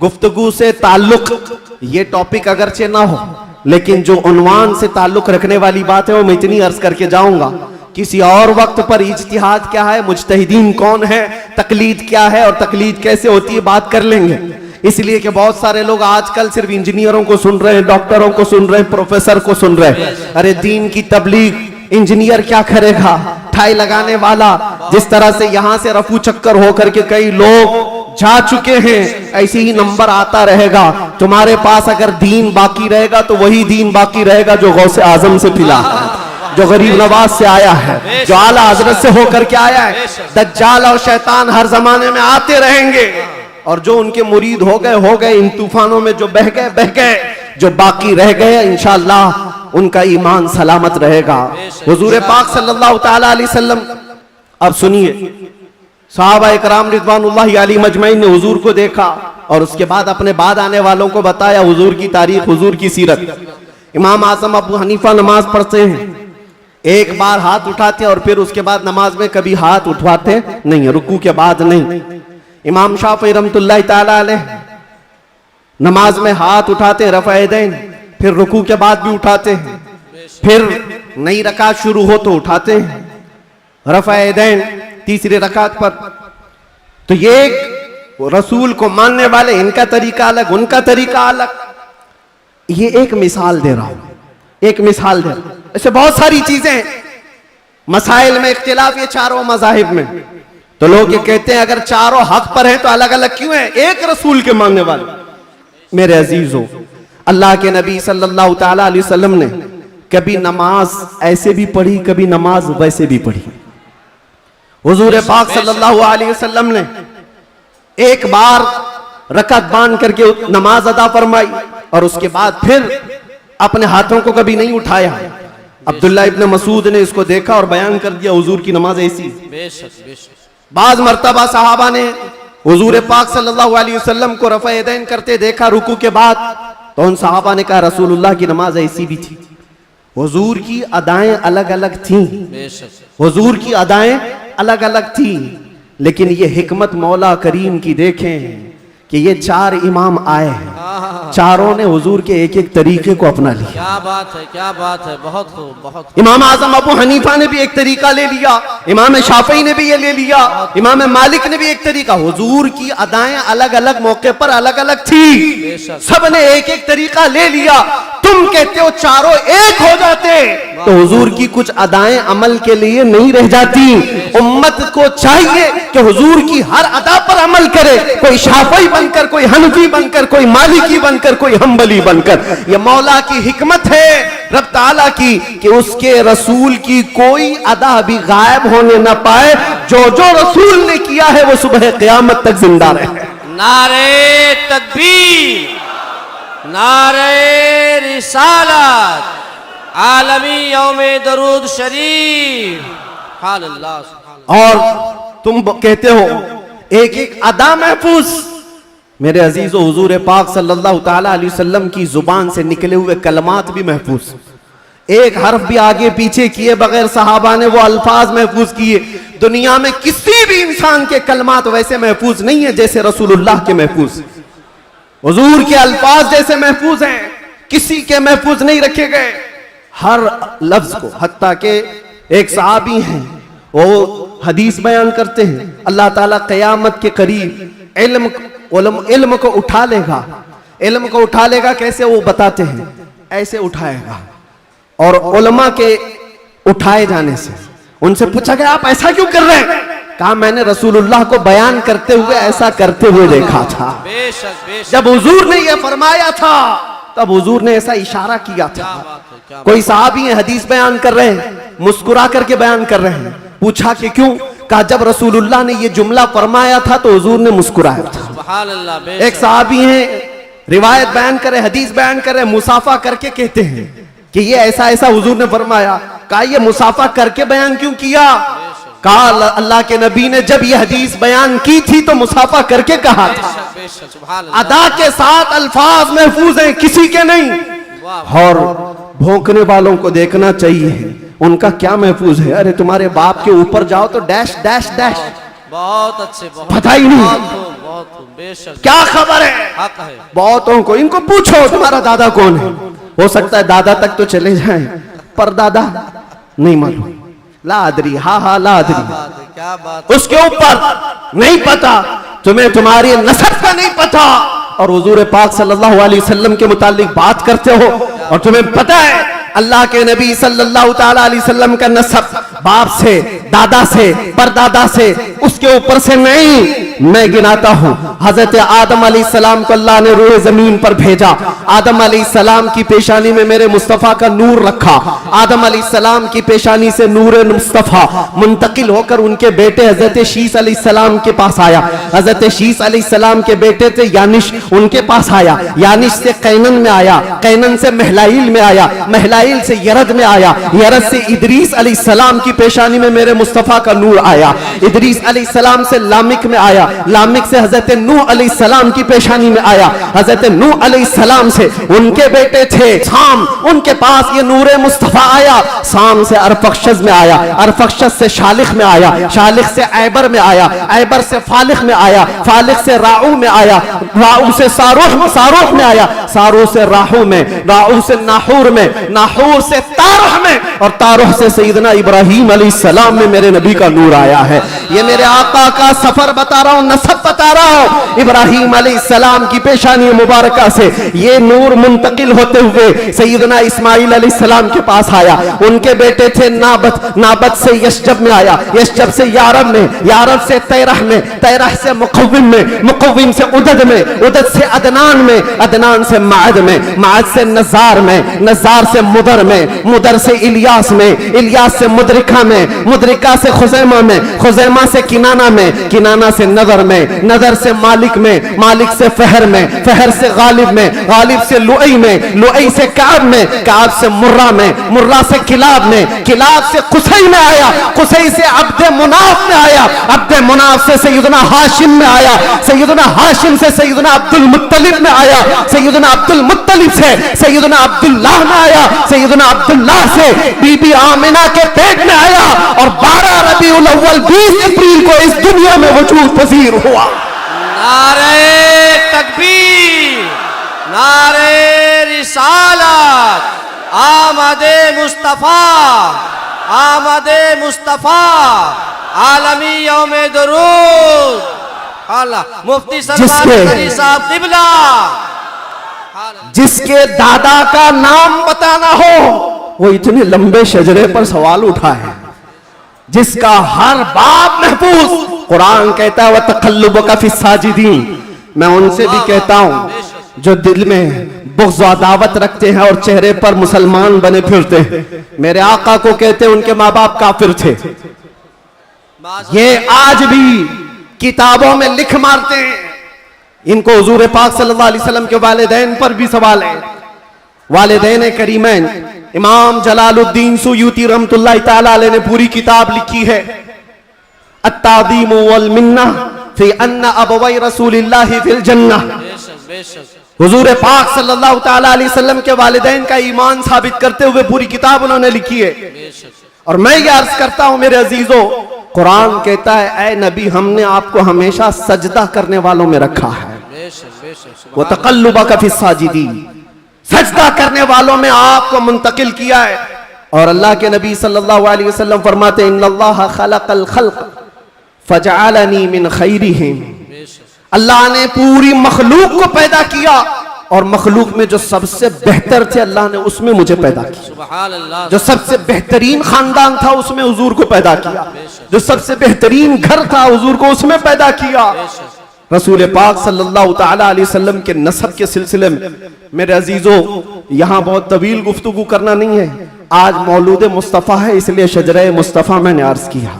गुफ्तगू से ताल्लुक ये टॉपिक अगरचे ना हो, लेकिन जो उन्वान से ताल्लुक रखने वाली बात है वो मैं इतनी अर्ज करके जाऊंगा। किसी और वक्त पर इज्तिहाद क्या है, मुज्तहिदीन कौन है, तकलीद क्या है और तकलीद कैसे होती है, बात कर लेंगे। इसलिए कि बहुत सारे लोग आजकल सिर्फ इंजीनियरों को सुन रहे हैं, डॉक्टरों को सुन रहे हैं, प्रोफेसर को सुन रहे हैं। अरे दीन की तबलीग इंजीनियर क्या करेगा? ठाई लगाने वाला, जिस तरह से यहां से रफू चक्कर होकर के कई लोग जा चुके हैं, ऐसे ही नंबर आता रहेगा। तुम्हारे पास अगर दीन बाकी रहेगा तो वही दीन बाकी रहेगा जो गौसे आजम से मिला है, जो गरीब नवाज से आया है, जो आला हजरत से होकर के आया है। दज्जाल और शैतान हर जमाने में आते रहेंगे और जो उनके मुरीद हो गए, इन तूफानों में जो बह गए, जो बाकी रह गए इंशाअल्लाह उनका ईमान सलामत रहेगा। हुजूर पाक सल्लल्लाहु ताला अलैहि वसल्लम, अब सुनिए, सहाबा इकराम रिज़वानुल्लाहि अलैहिम अजमईन ने हुजूर को देखा और उसके बाद अपने बाद आने वालों को बताया हुजूर की तारीख, हुजूर की सीरत। इमाम आज़म अबू हनीफा नमाज पढ़ते हैं, एक बार हाथ उठाते और फिर उसके बाद नमाज में कभी हाथ उठवाते नहीं, रुकू के बाद नहीं। इमाम शाफी रहमतुल्लाहि ताला अलैह नमाज में हाथ उठाते हैं रफ़ा यदैन, फिर रुकू के बाद भी उठाते हैं, फिर नई रकात शुरू हो तो उठाते हैं रफ़ा यदैन तीसरी रकात पर। तो ये रसूल को मानने वाले, इनका तरीका अलग, उनका तरीका अलग। ये एक मिसाल दे रहा हूं, एक मिसाल दे रहा हूं। ऐसे बहुत सारी चीजें, मसाइल में इख्तिलाफ ये चारों मज़ाहिब में। तो लोग ये कहते हैं अगर चारों हक पर हैं तो अलग अलग क्यों है? एक रसूल के मानने वाले। मेरे अजीजों, अल्लाह के नबी सल्लल्लाहु ताला अलैहि वसल्लम ने कभी नमाज ऐसे भी पढ़ी, कभी नमाज वैसे भी पढ़ी। हुजूर पाक सल्लल्लाहु अलैहि वसल्लम ने एक बार रकात बांध करके नमाज अदा फरमाई और उसके बाद फिर अपने हाथों को कभी नहीं उठाया। अब्दुल्ला इब्न मसूद ने इसको देखा और बयान कर दिया हुजूर की नमाज ऐसी। बाज मर्तबा सहाबा ने हुजूर पाक सल्लल्लाहु अलैहि वसल्लम को रफ़ा यदैन करते देखा रुकू के बाद, तो उन सहाबा ने कहा रसूलुल्लाह की नमाज ऐसी भी थी। हुजूर की अदाएं अलग अलग थीं, हुजूर की अदाएं अलग अलग थी, लेकिन ये हिकमत मौला करीम की देखें कि ये चार इमाम आए हैं, चारों ने हुजूर के एक एक तरीके को अपना लिया। क्या बात है, क्या बात है, बहुत खूब, बहुत खूब। इमाम आजम अबू हनीफा ने भी एक तरीका ले लिया, इमाम शाफी ने भी ये ले लिया, इमाम मालिक ने भी एक तरीका। हुजूर की अदाएं अलग अलग मौके पर अलग अलग थी, सब ने एक एक तरीका ले लिया। तुम कहते हो चारों एक हो जाते तो हुजूर की कुछ अदाएं अमल के लिए नहीं रह जाती। उम्मत को चाहिए कि हुजूर की हर अदा पर अमल करे, कोई शाफी बनकर, कोई हनफी बनकर, कोई मालिकी बनकर, कोई हम्बली बनकर। ये मौला की हिकमत है रब ताला की कि उसके रसूल की कोई अदा भी गायब होने न पाए। जो जो रसूल ने किया है वो सुबह क़यामत तक जिंदा रहे। नारे तकबीर, नारे रिसालत, आलमी यौमे दरूद शरीफ, सुभान अल्लाह, सुभान अल्लाह। और तुम कहते हो एक एक अदा महफूज। मेरे अजीजों, हुजूर पाक सल्लल्लाहु ताला अलैहि वसल्लम की जुबान से निकले हुए कलमात भी महफूज, एक हर्फ भी आगे पीछे किए बगैर सहाबा ने वो अल्फाज महफूज किए। दुनिया में किसी भी इंसान के कलमात वैसे महफूज नहीं है जैसे रसूलुल्लाह के महफूज, हुजूर के अल्फाज जैसे महफूज हैं। किसी के महफूज नहीं रखे गए, हर लफ्ज को। हत्ता के एक सहाबी हैं, वो हदीस बयान करते हैं, अल्लाह ताला क़यामत के करीब इल्म को उठा लेगा। इल्म को उठा लेगा कैसे, वो बताते हैं, ऐसे उठाएगा। और उलमा के उठाए जाने से उनसे पूछा गया आप ऐसा क्यों कर रहे हैं? कहा मैंने रसूलुल्लाह को बयान करते हुए ऐसा करते हुए देखा था। बेशक बेशक। जब हुजूर ने यह फरमाया था तब हुजूर ने ऐसा इशारा किया था। कोई साहबी है हदीस बयान कर रहे हैं, मुस्कुरा करके बयान कर रहे हैं। पूछा कि क्यों? कहा जब रसूलुल्लाह ने ये जुमला फरमाया था तो हुजूर ने मुस्कुराया था। सुभान अल्लाह। बेशक। एक साहबी हैं, रिवायत बयान करे, हदीस बयान करे, मुसाफा करके कहते हैं कि ये ऐसा ऐसा हुजूर ने फरमाया। कहा ये मुसाफा करके बयान क्यों किया? कहा अल्लाह के नबी ने जब ये हदीस बयान की थी तो मुसाफा करके कहा था। बेशक बेशक। सुभान अल्लाह। अदा के साथ अल्फाज महफूज हैं, किसी के नहीं। और भौंकने वालों को देखना चाहिए उनका क्या महफूज है। अरे तुम्हारे बाप के ऊपर जाओ तो डैश डैश डैश, बहुत अच्छे, बहुत पता ही नहीं। बहुत खूब। बेशक। क्या खबर है? हक है। बहुतों को इनको पूछो तुम्हारा दादा कौन है, हो सकता है दादा तक तो चले जाएं, पर दादा नहीं मालूम। लादरी, हा लादरी, बात है, क्या बात। उसके ऊपर नहीं पता, तुम्हें तुम्हारी नसब का नहीं पता, और हुजूर पाक सल्लल्लाहु अलैहि वसल्लम के मुतालिक बात करते हो और तुम्हें पता है अल्लाह के नबी सल्लल्लाहु ताला अलैहि वसल्लम का नसब बाप से, दादा से, परदादा से, उसके ऊपर से नहीं। मैं गिनाता हूं, हजरत आदम अलैहिस्सलाम को अल्लाह ने रूह जमीन पर भेजा। आदम अलैहिस्सलाम की पेशानी में मेरे मुस्तफा का नूर रखा। आदम अलैहिस्सलाम की पेशानी से नूर मुस्तफा मुंतकिल होकर उनके बेटे हजरत शीस अलैहिस्सलाम के पास आया। हजरत शीस अलैहिस्सलाम के बेटे थे यानिश, उनके पास आया। यानिश से कैनन में आया, कैनन से महलाइल में आया, महलाइल से यरद में आया, यरद से इदरीस अलैहिस्सलाम की पेशानी में मेरे मुस्तफा का नूर आया। इदरीस अलैहिस्सलाम से लामिक में आया, लामिक से हजरत नूह अलैहिस्सलाम की पेशानी में आया। हजरत नूह अलैहिस्सलाम से उनके बेटे थे साम, उनके पास ये नूर मुस्तफा आया। साम से अरफक्षज में आया, अरफक्षज से शालिख में आया, शालिख से ऐबर में आया, ऐबर से फालिख में आया, फालिख से राऊ में आया, राऊ से सारूह में आया, सारूह से राहू में, राहू से नाहूर में, नाहूर से तारुह में, और तारुह से सैयदना इब्राहीम अलैहिस्सलाम में मेरे नबी का नूर आया है। ये मेरे आका का सफर बता रहा हूं, नसब बता रहा हूं। इब्राहीम अलैहिस्सलाम की पेशानी मुबारका से ये नूर मुंतकिल होते हुए सैयदना इस्माइल अलैहिस्सलाम के पास आया। उनके बेटे थे नाबत, नाबत से यशजब में आया, यशजब से यारब में, यारब से तैरह में, तैरह से मुकव्विम में, मुकव्विम से उदद में, उदद से अदनान में, अदनान से माद में, माद से नजार में, नजार से मुदर में, मुदर से इलियास में, इलियास से मुदरिका में, मुदरिका से खुजैमा में, खुजैमा से किनाना में, किनाना से नदर में, नदर से मालिक में, मालिक से फहर में, फहर से गालिब में, गालिब से लुई में, लुई से काब में, काब से मुर्रा में, मुर्रा से किलाब में, किलाब से कुसई में आया, कुसई से अब्दे मुनाफ में आया, अब्दे मुनाफ से सैयदना हाशिम में आया, सैयदना हाशिम से सैयदना अब्दुल मुत्तलिब में आया, सैयदना अब्दुल मुत्तलिब से सैयदना अब्दुल्लाह में आया, सैयदना अब्दुल्लाह से बीबी आमिना के पेट में आया, और 12 रबीउल अव्वल 20 अप्रैल को इस दुनिया में वजूद पजीर हुआ। नारे तकबीर, नारे रिसालत, आमदे मुस्तफा, आमदे मुस्तफा, आलमी यौमे दरूद। अल्लाह मुफ्ती सलमान क़री साहब क़िबला। जिसके दादा का नाम पता ना हो वो इतने लंबे शजरे पर सवाल उठाए, जिसका हर बाप महफूज। कुरान कहता है व तक़ल्लुबका फ़ी साजिदीन। मैं उनसे भी कहता हूं जो दिल में बुग़्ज़ व अदावत रखते हैं और चेहरे पर मुसलमान बने फिरते हैं। मेरे आका को कहते हैं उनके माँ बाप काफिर थे, ये आज भी किताबों में लिख मारते हैं। इनको हुजूर पाक सल्लल्लाहु अलैहि वसल्लम के वालिदैन पर भी सवाल है। वालिदैन करीमैन इमाम जलालुद्दीन सुयूती रहमतुल्लाह तआला अलैह ने पूरी किताब लिखी है अत्तादीम वल मिन्ना फी अन्ना अबवै रसूलिल्लाहि फिल जन्नह। हुजूर पाक सल्लल्लाहु तआला अलैहि वसल्लम के वालिदैन का ईमान साबित करते हुए पूरी किताब उन्होंने लिखी है। और मैं ये अर्ज करता हूं मेरे अजीजों, कुरान कहता है ऐ नबी हमने आपको हमेशा सजदा करने वालों में रखा है। वो तक़ल्लुबका फ़ी साजिदीन, सजदा करने वालों में आपको मुंतकिल किया है। और अल्लाह के नबी सल्लल्लाहु अलैहि वसल्लम फरमाते इन्नल्लाह खलक़ल खल्क़ फजअलनी मिन खैरिहिम। अल्लाह ने पूरी मखलूक को पैदा किया और मखलूक में जो सबसे बेहतर थे अल्लाह ने उसमें मुझे पैदा किया। सुभान अल्लाह। जो सबसे बेहतरीन खानदान था उसमें हुजूर को पैदा किया। जो सबसे बेहतरीन घर था हुजूर को उसमें पैदा किया। रसूल पाक सल्लल्लाहु ताला अलैहि वसल्लम के नसब के सिलसिले में मेरे अजीजों यहाँ बहुत तवील गुफ्तगू करना नहीं है। आज मौलूद मुस्तफ़ा है इसलिए शजरे मुस्तफ़ा मैंने अर्ज किया।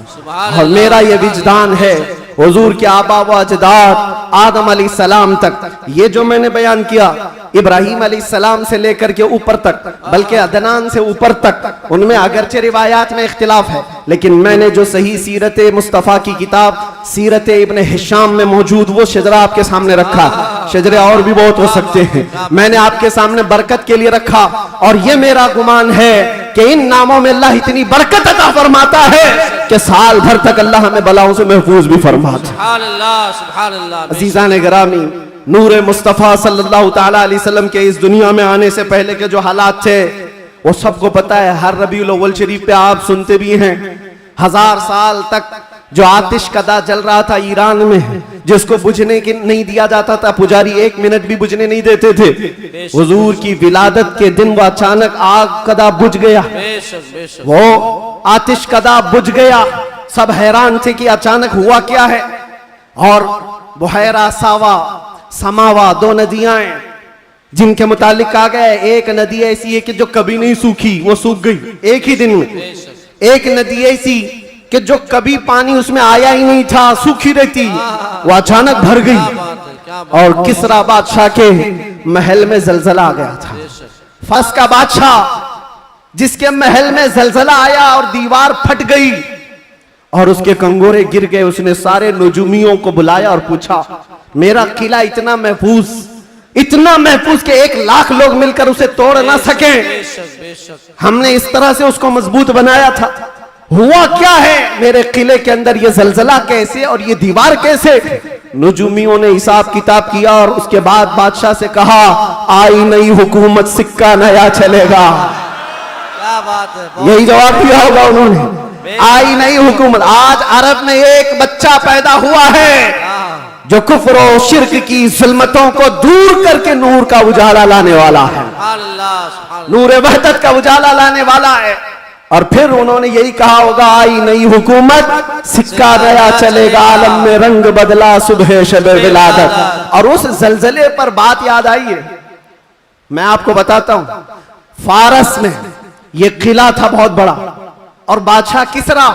और मेरा ये विजदान है हुजूर के आबा व अजदाद आदम अलैहिस्सलाम तक ये जो मैंने बयान किया इब्राहीम अलैहिस्सलाम से लेकर के ऊपर तक बल्कि अदनान से ऊपर तक उनमें अगरचे रिवायात में इख्तिलाफ है लेकिन मैंने जो सही सीरत मुस्तफ़ा की किताब सीरत इब्न हिशाम में मौजूद वो शजरा आपके सामने रखा। शजरे और भी बहुत हो सकते हैं, मैंने आपके सामने बरकत के लिए रखा। और ये मेरा गुमान है कि इन नामों में अल्लाह इतनी बरकत अता फरमाता है कि साल भर तक अल्लाह हमें बलाओं से महफूज भी फरमाता। सुभान अल्लाह, सुभान अल्लाह। अजीज़ान गिरामी, नूरे मुस्तफ़ा सल्लल्लाहु ताला अलैहि वसल्लम के इस दुनिया में आने से पहले के जो हालात थे वो सबको पता है। हर रबीउल अव्वल शरीफ पे आप सुनते भी हैं 1000 साल तक जो आतिश कदा जल रहा था ईरान में जिसको बुझने की नहीं दिया जाता था, पुजारी 1 मिनट भी बुझने नहीं देते थे। हुजूर की विलादत के दिन वो अचानक आग कदा बुझ गया, वो आतिश कदा बुझ गया। सब हैरान थे कि अचानक हुआ क्या है। और बुहैरा सावा समावा 2 नदियां हैं जिनके मुतालिक कहा गया है एक नदी ऐसी है कि जो कभी नहीं सूखी वो सूख गई एक ही दिन में। एक नदी ऐसी कि जो कभी पानी उसमें आया ही नहीं था, सूखी रहती, वो अचानक भर गई। और किसरा बादशाह के महल में जलजला आ गया था। फस का बादशाह जिसके महल में जलजला आया और दीवार फट गई और उसके कंगोरे गिर गए। उसने सारे नजूमियों को बुलाया और पूछा मेरा किला इतना महफूज कि 1 लाख लोग मिलकर उसे तोड़ ना सके। हमने इस तरह से उसको मजबूत बनाया था, हुआ क्या है मेरे किले के अंदर? ये जलजला कैसे और ये दीवार कैसे? नजूमियों ने हिसाब किताब किया और उसके बाद बादशाह से कहा आई नई हुकूमत सिक्का नया चलेगा। क्या बात है, यही जवाब दिया होगा उन्होंने, आई नई हुकूमत। आज अरब में एक बच्चा पैदा हुआ है जो कुफ्र और शिर्क की जुल्मतों को दूर करके नूर का उजाला लाने वाला है, नूर वहदत का उजाला लाने वाला है। और फिर उन्होंने यही कहा होगा आई नई हुकूमत सिक्का नया चलेगा, आलम में रंग बदला सुबह शबे विलादत। और उस जलजले पर बात याद आई है, मैं आपको बताता हूं। फारस में ये किला था बहुत बड़ा और बादशाह किसरा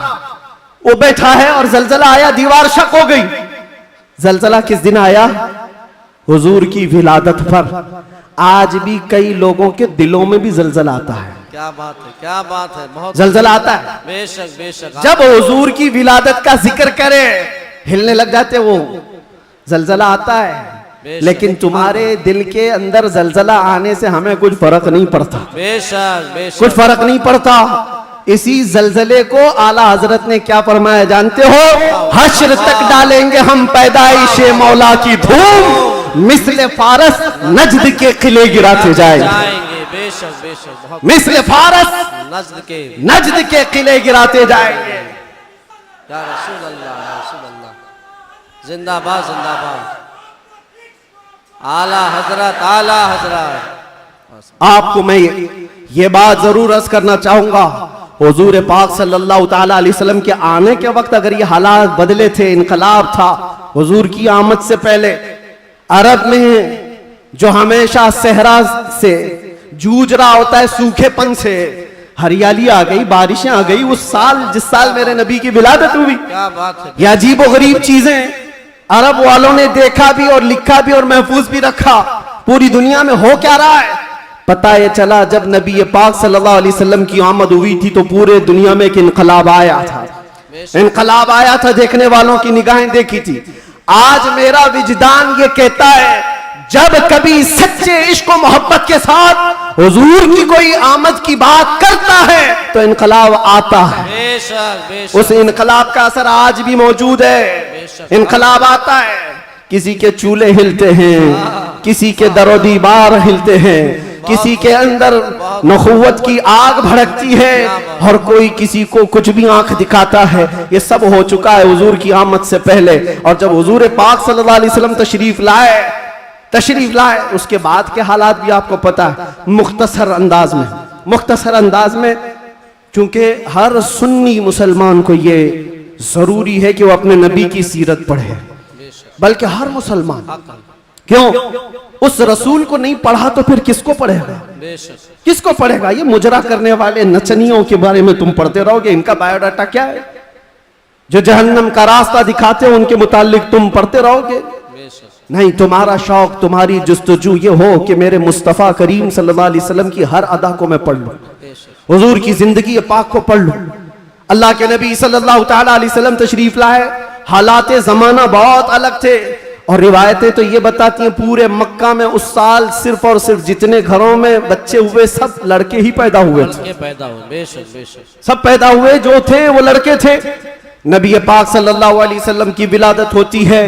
वो बैठा है और जलजला आया, दीवार शक हो गई। जलजला किस दिन आया? हुजूर की विलादत पर। आज भी कई लोगों के दिलों में भी जलजला आता है। क्या बात है, क्या बात है, बहुत जलजला आता है। बेशक बेशक। जब हुजूर की विलादत का जिक्र करे हिलने लग जाते वो, जलजला आता है। लेकिन तुम्हारे दिल के अंदर जलजला आने से हमें कुछ फर्क नहीं पड़ता, बेशक बेशक कुछ फर्क नहीं पड़ता। इसी जलजले को आला हजरत ने क्या फरमाया जानते हो? हश्र तक डालेंगे हम पैदाइशे मौला की धूम, मिस्ले फारस नजद के किले गिराते जाएंगे। बेशक बेशक, बहुत मिस्ले फारस नजद के किले गिराते जाएंगे। या रसूल अल्लाह, या रसूल अल्लाह, जिंदाबाद जिंदाबाद। आला हजरत, आला हजरत। आपको मैं ये बात जरूर अर्ज करना चाहूंगा, हुजूर पाक सल्लल्लाहु ताला अलैहि वसल्लम के आने के वक्त अगर ये हालात बदले थे, इनकलाब था हुजूर की आमद से पहले, अरब में जो हमेशा सहरा से जूझ रहा होता है, सूखेपन से हरियाली आ गई, बारिशें आ गई। उस साल जिस साल मेरे नबी की विलादत हुई, क्या बात है, ये अजीब और गरीब चीजें अरब वालों ने देखा भी और लिखा भी और महफूज भी रखा। पूरी दुनिया में हो क्या रहा है पता ये चला जब नबी पाक सल्लल्लाहु अलैहि वसल्लम की आमद हुई थी तो पूरे दुनिया में एक इनकलाब आया था। इनकलाब आया था, देखने वालों की निगाहें देखी थी। आज मेरा विजदान ये कहता है जब कभी सच्चे इश्क और मोहब्बत के साथ हुजूर की कोई आमद की बात करता है तो इनकलाब आता है। बेशक बेशक। उस इनकलाब का असर आज भी मौजूद है। इनकलाब आता है, किसी के चूल्हे हिलते हैं, किसी के दरो दीवार हिलते हैं, किसी के अंदर नखुवत की आग भड़कती है और कोई किसी को कुछ भी आंख दिखाता है। ये सब हो चुका है हुजूर की आमद से पहले। और जब हुजूर पाक सल्लल्लाहु अलैहि वसल्लम तशरीफ लाए उसके बाद के हालात भी आपको पता है। मुख्तसर अंदाज में चूंकि हर सुन्नी मुसलमान को ये जरूरी है कि वो अपने नबी की सीरत पढ़े, बल्कि हर मुसलमान। क्यों? उस रसूल को नहीं पढ़ा तो फिर किसको पढ़ेगा? किसको पढ़ेगा? ये मुजरा करने वाले नचनियों के बारे में तुम पढ़ते रहोगे। इनका बायोडाटा क्या है? जो जहन्नम का रास्ता दिखाते हो उनके मुतालिक तुम पढ़ते रहोगे? नहीं, तुम्हारा शौक, तुम्हारी जुस्तजू ये हो कि मेरे मुस्तफ़ा करीम सल्लल्लाहु अलैहि वसल्लम की हर अदा को मैं पढ़ लूं, हुजूर की जिंदगी पाक को पढ़ लूं। अल्लाह के नबी सल्लल्लाहु ताला अलैहि वसल्लम तशरीफ लाए, हालात जमाना बहुत अलग थे। और रिवायतें तो ये बताती हैं पूरे मक्का में उस साल सिर्फ और सिर्फ जितने घरों में बच्चे हुए सब लड़के ही पैदा हुए थे। सब पैदा हुए जो थे वो लड़के थे। नबी पाक सल्लल्लाहु अलैहि वसल्लम की विलादत होती है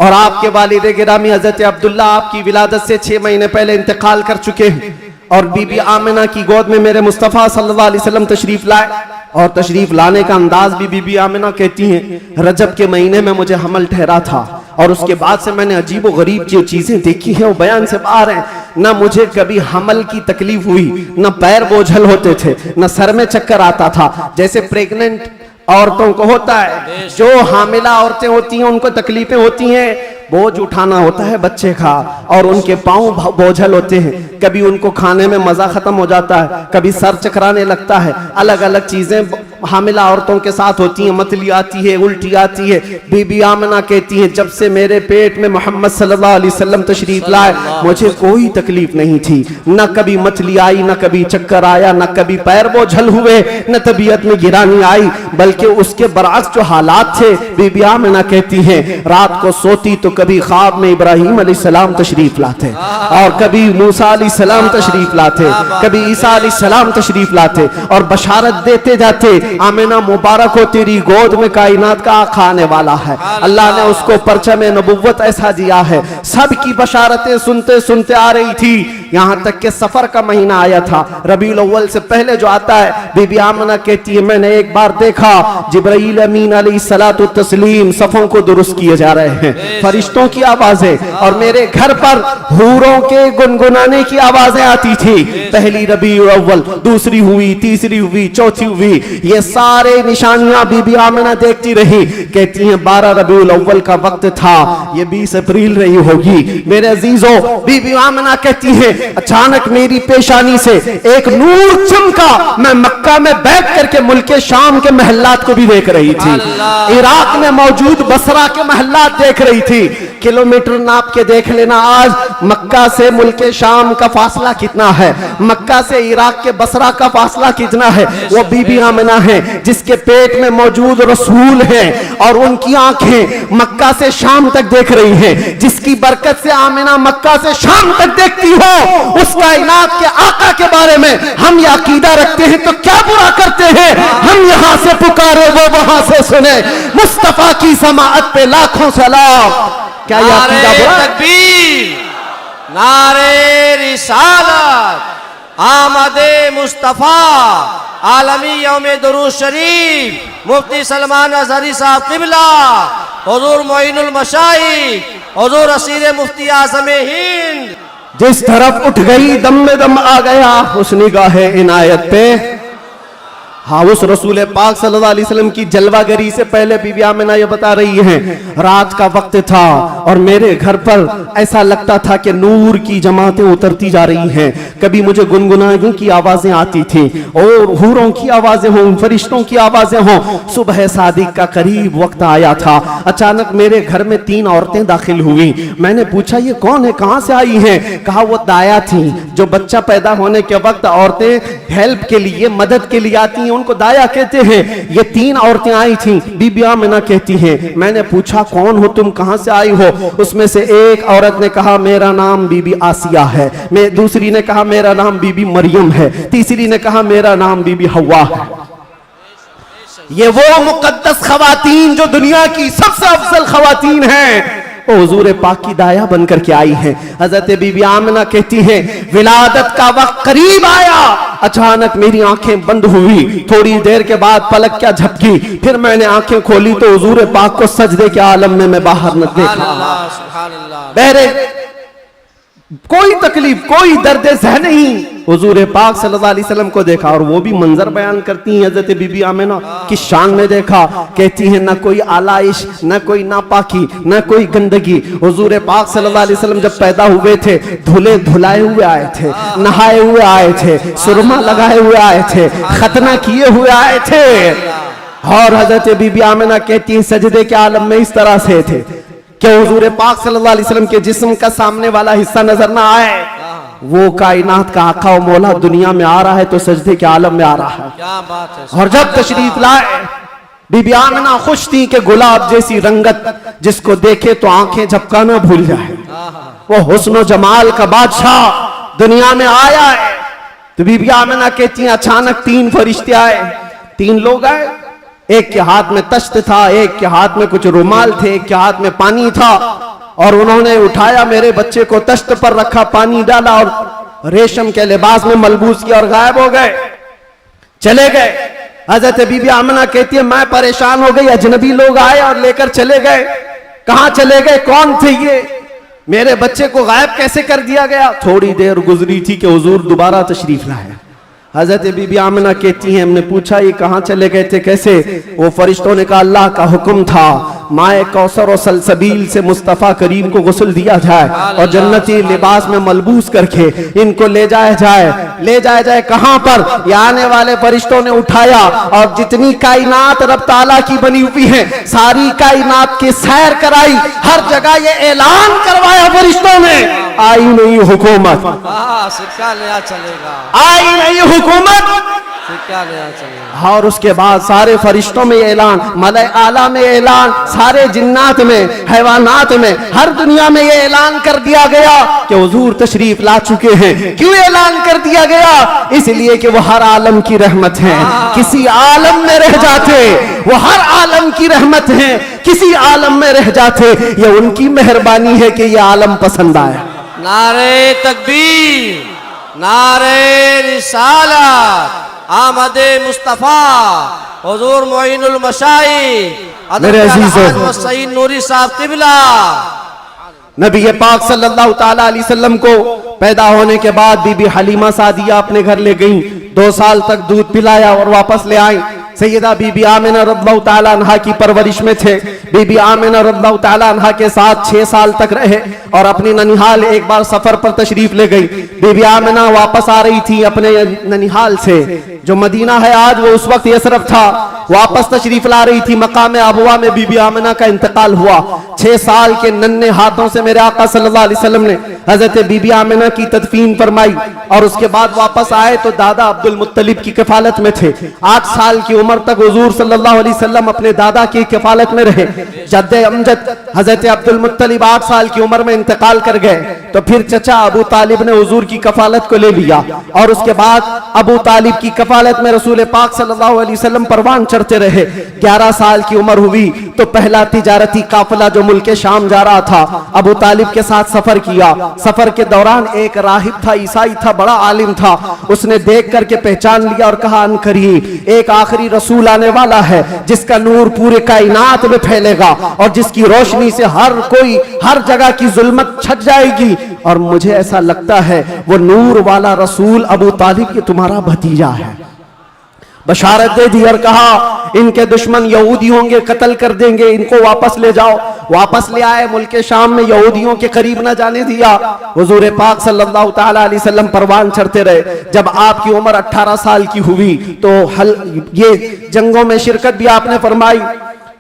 और आपके वालिद गिरामी हजरत अब्दुल्ला आपकी विलादत से 6 महीने पहले इंतकाल कर चुके हैं। और बीबी आमिना की गोद में मेरे मुस्तफ़ा सल्लल्लाहु अलैहि वसल्लम तशरीफ लाए। और तशरीफ लाने का अंदाज भी बीबी आमिना कहती हैं रजब के महीने में मुझे हमल ठहरा था और उसके बाद से मैंने अजीब व गरीब जो चीजें देखी हैं वो बयान से बाहर हैं। न मुझे कभी हमल की तकलीफ हुई, न पैर बोझल होते थे, न सर में चक्कर आता था जैसे प्रेग्नेंट औरतों को होता है। जो हामिला औरतें होती हैं उनको तकलीफें होती हैं, बोझ उठाना होता है बच्चे का और उनके पांव बोझल होते हैं। कभी उनको खाने में मजा खत्म हो जाता है, कभी सर चकराने लगता है। अलग अलग चीजें हामिला औरतों के साथ होती हैं, मतली आती है, उल्टी आती है। बीबी आमिना कहती है जब से मेरे पेट में मोहम्मद सल्लल्लाहु अलैहि वसल्लम तशरीफ लाए मुझे कोई तकलीफ नहीं थी, न कभी मतली आई, न कभी चक्कर आया, न कभी पैर बोझल हुए, न तबीयत में गिरानी आई। बल्कि उसके बरअक्स जो हालात थे, बीबी आमिना कहती हैं रात को सोती तो कभी ख्वाब में इब्राहिम अलैहिस्सलाम तशरीफ लाते और कभी मूसा अलैहिस्सलाम तशरीफ लाते, कभी ईसा अलैहिस्सलाम तशरीफ लाते और बशारत देते जाते आमिना मुबारक हो तेरी गोद में कायनात का आका आने वाला है। अल्लाह ने उसको परचम नबुव्वत ऐसा दिया है। सब की बशारतें सुनते सुनते आ रही थी, यहाँ तक के सफर का महीना आया था। रबीउल अव्वल से पहले जो आता है, बीबी आमिना कहती है मैंने एक बार देखा जिब्राईल अमीन अलैहिस्सलातु तस्लीम सफों को दुरुस्त किए जा रहे हैं, फरिश्तों की आवाजें, और मेरे घर पर हूरों के गुनगुनाने की आवाजें आती थी। पहली रबीउल अव्वल, दूसरी हुई, तीसरी हुई, चौथी हुई। ये सारे निशानियां बीबी आमिना देखती रही। कहती हैं 12 रबीउल अव्वल का वक्त था, ये 20 अप्रैल रही होगी। मेरे अजीजों, बीबी आमिना कहती है अचानक मेरी पेशानी से एक नूर चमका। मैं मक्का में बैठ करके मुल्क शाम के महल्लात को भी देख रही थी, इराक में मौजूद बसरा के महल्लात देख रही थी। किलोमीटर नाप के देख लेना आज मक्का से मुल्क शाम का फासला कितना है, मक्का से इराक के बसरा का फासला कितना है। वो बीबी आमिना है जिसके पेट में मौजूद रसूल हैं और उनकी आंखें मक्का से शाम तक देख रही हैं। जिसकी बरकत से आमिना मक्का से शाम तक देखती हो, उस कायनात के आका के बारे में हम यह अकीदा रखते हैं तो क्या बुरा करते हैं। हम यहां से पुकारे वो वहां से सुने, मुस्तफा की समाअत पे लाखों सलाम। क्या यह अकीदा बुरा? तकबीर, नारे रिसालत, आमदे मुस्तफा, आलमी यौमे दुरूद शरीफ, मुफ्ती सलमान अजहरी साहब किबला, हुजूर मोइनुल मशाइख, हुजूर असीर मुफ्ती आज़म हिंद। जिस तरफ उठ गई दम में दम आ गया उस निगाह इनायत पे। हाँ, उस रसूल पाक सल्लल्लाहु अलैहि वसल्लम की जलवागरी से पहले बीबी आमिना ये बता रही हैं रात का वक्त था और मेरे घर पर ऐसा लगता था कि नूर की जमातें उतरती जा रही हैं। कभी मुझे गुनगुनाने की आवाजें आती थी और हूरों की आवाजें हों, फरिश्तों की आवाजें हों। सुबह सादिक का करीब वक्त आया था, अचानक मेरे घर में 3 औरतें दाखिल हुई। मैंने पूछा ये कौन है, कहां से आई हैं? कहा वो दाया थी जो बच्चा पैदा होने के वक्त औरतें हेल्प के लिए, मदद के लिए आती हैं, उनको दाया कहते हैं। ये 3 औरतें आई थी। बीबी आमिना कहती हैं मैंने पूछा कौन हो तुम, कहां से आई हो? उसमें से एक औरत ने कहा मेरा नाम बीबी आसिया है, मैं दूसरी ने कहा मेरा नाम बीबी मरियम है, तीसरी ने कहा मेरा नाम बीबी हवा है। ये वो मुकद्दस खवातीन जो दुनिया की सबसे अफजल खवातीन हैं, वो हुजूर पाक की दाया बनकर के आई है। हजरत बीबी आमिना कहती है विलादत का वक्त करीब आया, अचानक मेरी आंखें बंद हुई, थोड़ी देर के बाद पलक क्या झपकी, फिर मैंने आंखें खोली तो हुजूर पाक को सजदे के आलम में मैं बाहर न देखा। सुभान अल्लाह। बहरे कोई तकलीफ कोई दर्द जहन नहीं, हुजूर पाक सल्लल्लाहु अलैहि वसल्लम को देखा। और वो भी मंजर बयान करती हैं हजरत बीबी आमिना की शान में देखा, कहती हैं न कोई आलाइश, न कोई नापाकी, न कोई गंदगी। हुजूर पाक सल्लल्लाहु अलैहि वसल्लम जब पैदा हुए थे धुले धुलाए हुए आए थे, नहाए हुए आए थे, सुरमा लगाए हुए आए थे, खतना किए हुए आए थे। और हजरत बीबी आमिना कहती है सजदे के आलम में इस तरह से थे कि हुजूर पाक सल्लल्लाहु अलैहि वसल्लम के जिस्म का सामने वाला हिस्सा नजर ना आए। वो कायनात का आका और मौला दुनिया में आ रहा है तो सजदे के आलम में आ रहा है। क्या बात है। और जब तशरीफ लाए बीबी आमिना खुश थी कि गुलाब जैसी रंगत जिसको देखे तो आंखें झपकाना भूल जाए, वो हुस्न जमाल का बादशाह दुनिया में आया है। तो बीबी आमिना कहती हैं अचानक 3 फरिश्ते आए, 3 लोग आए, एक के हाथ में तश्त था, एक के हाथ में कुछ रुमाल थे, एक के हाथ में पानी था। और उन्होंने उठाया मेरे बच्चे को तश्त पर रखा, पानी डाला और रेशम के लिबास में मलबूस किया और गायब हो गए, चले गए। हजरत बीबी आमिना कहती है मैं परेशान हो गई, अजनबी लोग आए और लेकर चले गए। कहां चले गए, कौन थे ये, मेरे बच्चे को गायब कैसे कर दिया गया। थोड़ी देर गुजरी थी कि हुजूर दोबारा तशरीफ लाए। हजरत बीबी आमिना कहती हैं हमने पूछा ये कहां चले गए थे, कैसे। वो फरिश्तों ने कहा अल्लाह का हुक्म था माए कौसर और सलसबील से मुस्तफ़ा करीम को गुस्ल दिया जाए और जन्नती लिबास में मलबूस करके इनको ले जाया जाए कहां पर। ये आने वाले फरिश्तों ने उठाया और जितनी कायनात रब ताला की बनी हुई है सारी कायनात की सैर कराई, हर जगह ये ऐलान करवाया फरिश्तों ने आई नहीं हुकूमत, सिक्का नया चलेगा, आई नहीं हुकूमत, सिक्का नया चलेगा। और उसके बाद सारे फरिश्तों में ऐलान, मलए आला में ऐलान, सारे जिन्नात में, हैवानात में, हर दुनिया में ये ऐलान कर दिया गया कि हुजूर तशरीफ ला चुके हैं। क्यों ऐलान कर दिया गया, इसलिए कि वो हर आलम की रहमत है। किसी आलम में रह जाते वो हर आलम की रहमत है, किसी आलम में रह जाते ये उनकी मेहरबानी है कि ये आलम पसंद आया। नारे तकबीर, नारे रिसालत, आमदे मुस्तफा, हुजूर मोइनुल मशाइख मेरे अजीजों, सईद नूरी साहब किबला। नबी पाक सल्लल्लाहु ताला अलैहि वसल्लम को पैदा होने के बाद बीबी हलीमा सादिया अपने घर ले गईं, 2 साल तक दूध पिलाया और वापस ले आई। सैयदा बीबी आमिना रज़ियल्लाहु ताला अन्हा की परवरिश में थे। बीबी आमिना रज़ियल्लाहु ताला अन्हा के साथ 6 साल तक रहे और अपनी ननिहाल एक बार सफर पर तशरीफ ले गई। बीबी आमिना वापस आ रही थी अपने ननिहाल से, जो मदीना है आज वो उस वक्त यसरफ था, वापस तशरीफ ला रही थी। मकाम अबवा में बीबी आमिना का इंतकाल हुआ। 6 साल के नन्हे हाथों से मेरे आका सल्लल्लाहु अलैहि वसल्लम ने हजरत बीबी आमिना की तदफीन फरमाई और उसके बाद वापस आए तो दादा अब्दुल मुत्तलिब की कफालत में थे। 8 साल की उम्र तक हुजूर सल्लल्लाहु अलैहि वसल्लम अपने दादा की कफालत में रहे। जद्दे अमजद हजरत अब्दुल मुत्तलिब 8 साल की उम्र में इंतकाल कर गए तो फिर चचा अबू तालिब ने हुजूर की कफालत को ले लिया और उसके बाद अबू तालिब की कफालत में रसूल पाक सल्लल्लाहु अलैहि वसल्लम परवान चढ़ते रहे। 11 साल की उम्र हुई तो पहला तिजारती काफिला जो मुल्क शाम जा रहा था अबू तालिब के साथ सफर किया। सफर के दौरान एक राहिब था, ईसाई था, बड़ा आलिम था। उसने देख करके पहचान लिया और कहा अनकरीब एक आखिरी रसूल आने वाला है जिसका नूर पूरे कायनात में फैलेगा और जिसकी रोशनी से हर कोई हर जगह की जुल्मत छट जाएगी। और मुझे ऐसा लगता है वो नूर वाला रसूल अबू तालिब ये तुम्हारा भतीजा है। बशारत दे दी और कहा इनके दुश्मन यहूदी होंगे, कत्ल कर देंगे, इनको वापस ले जाओ। वापस ले आए, मुल्क शाम में यहूदियों के करीब न जाने दिया। हुजूर पाक सल्लल्लाहु ताला अलैहि वसल्लम परवान चढ़ते रहे। जब आपकी उम्र 18 साल की हुई तो ये जंगों में शिरकत भी आपने फरमाई,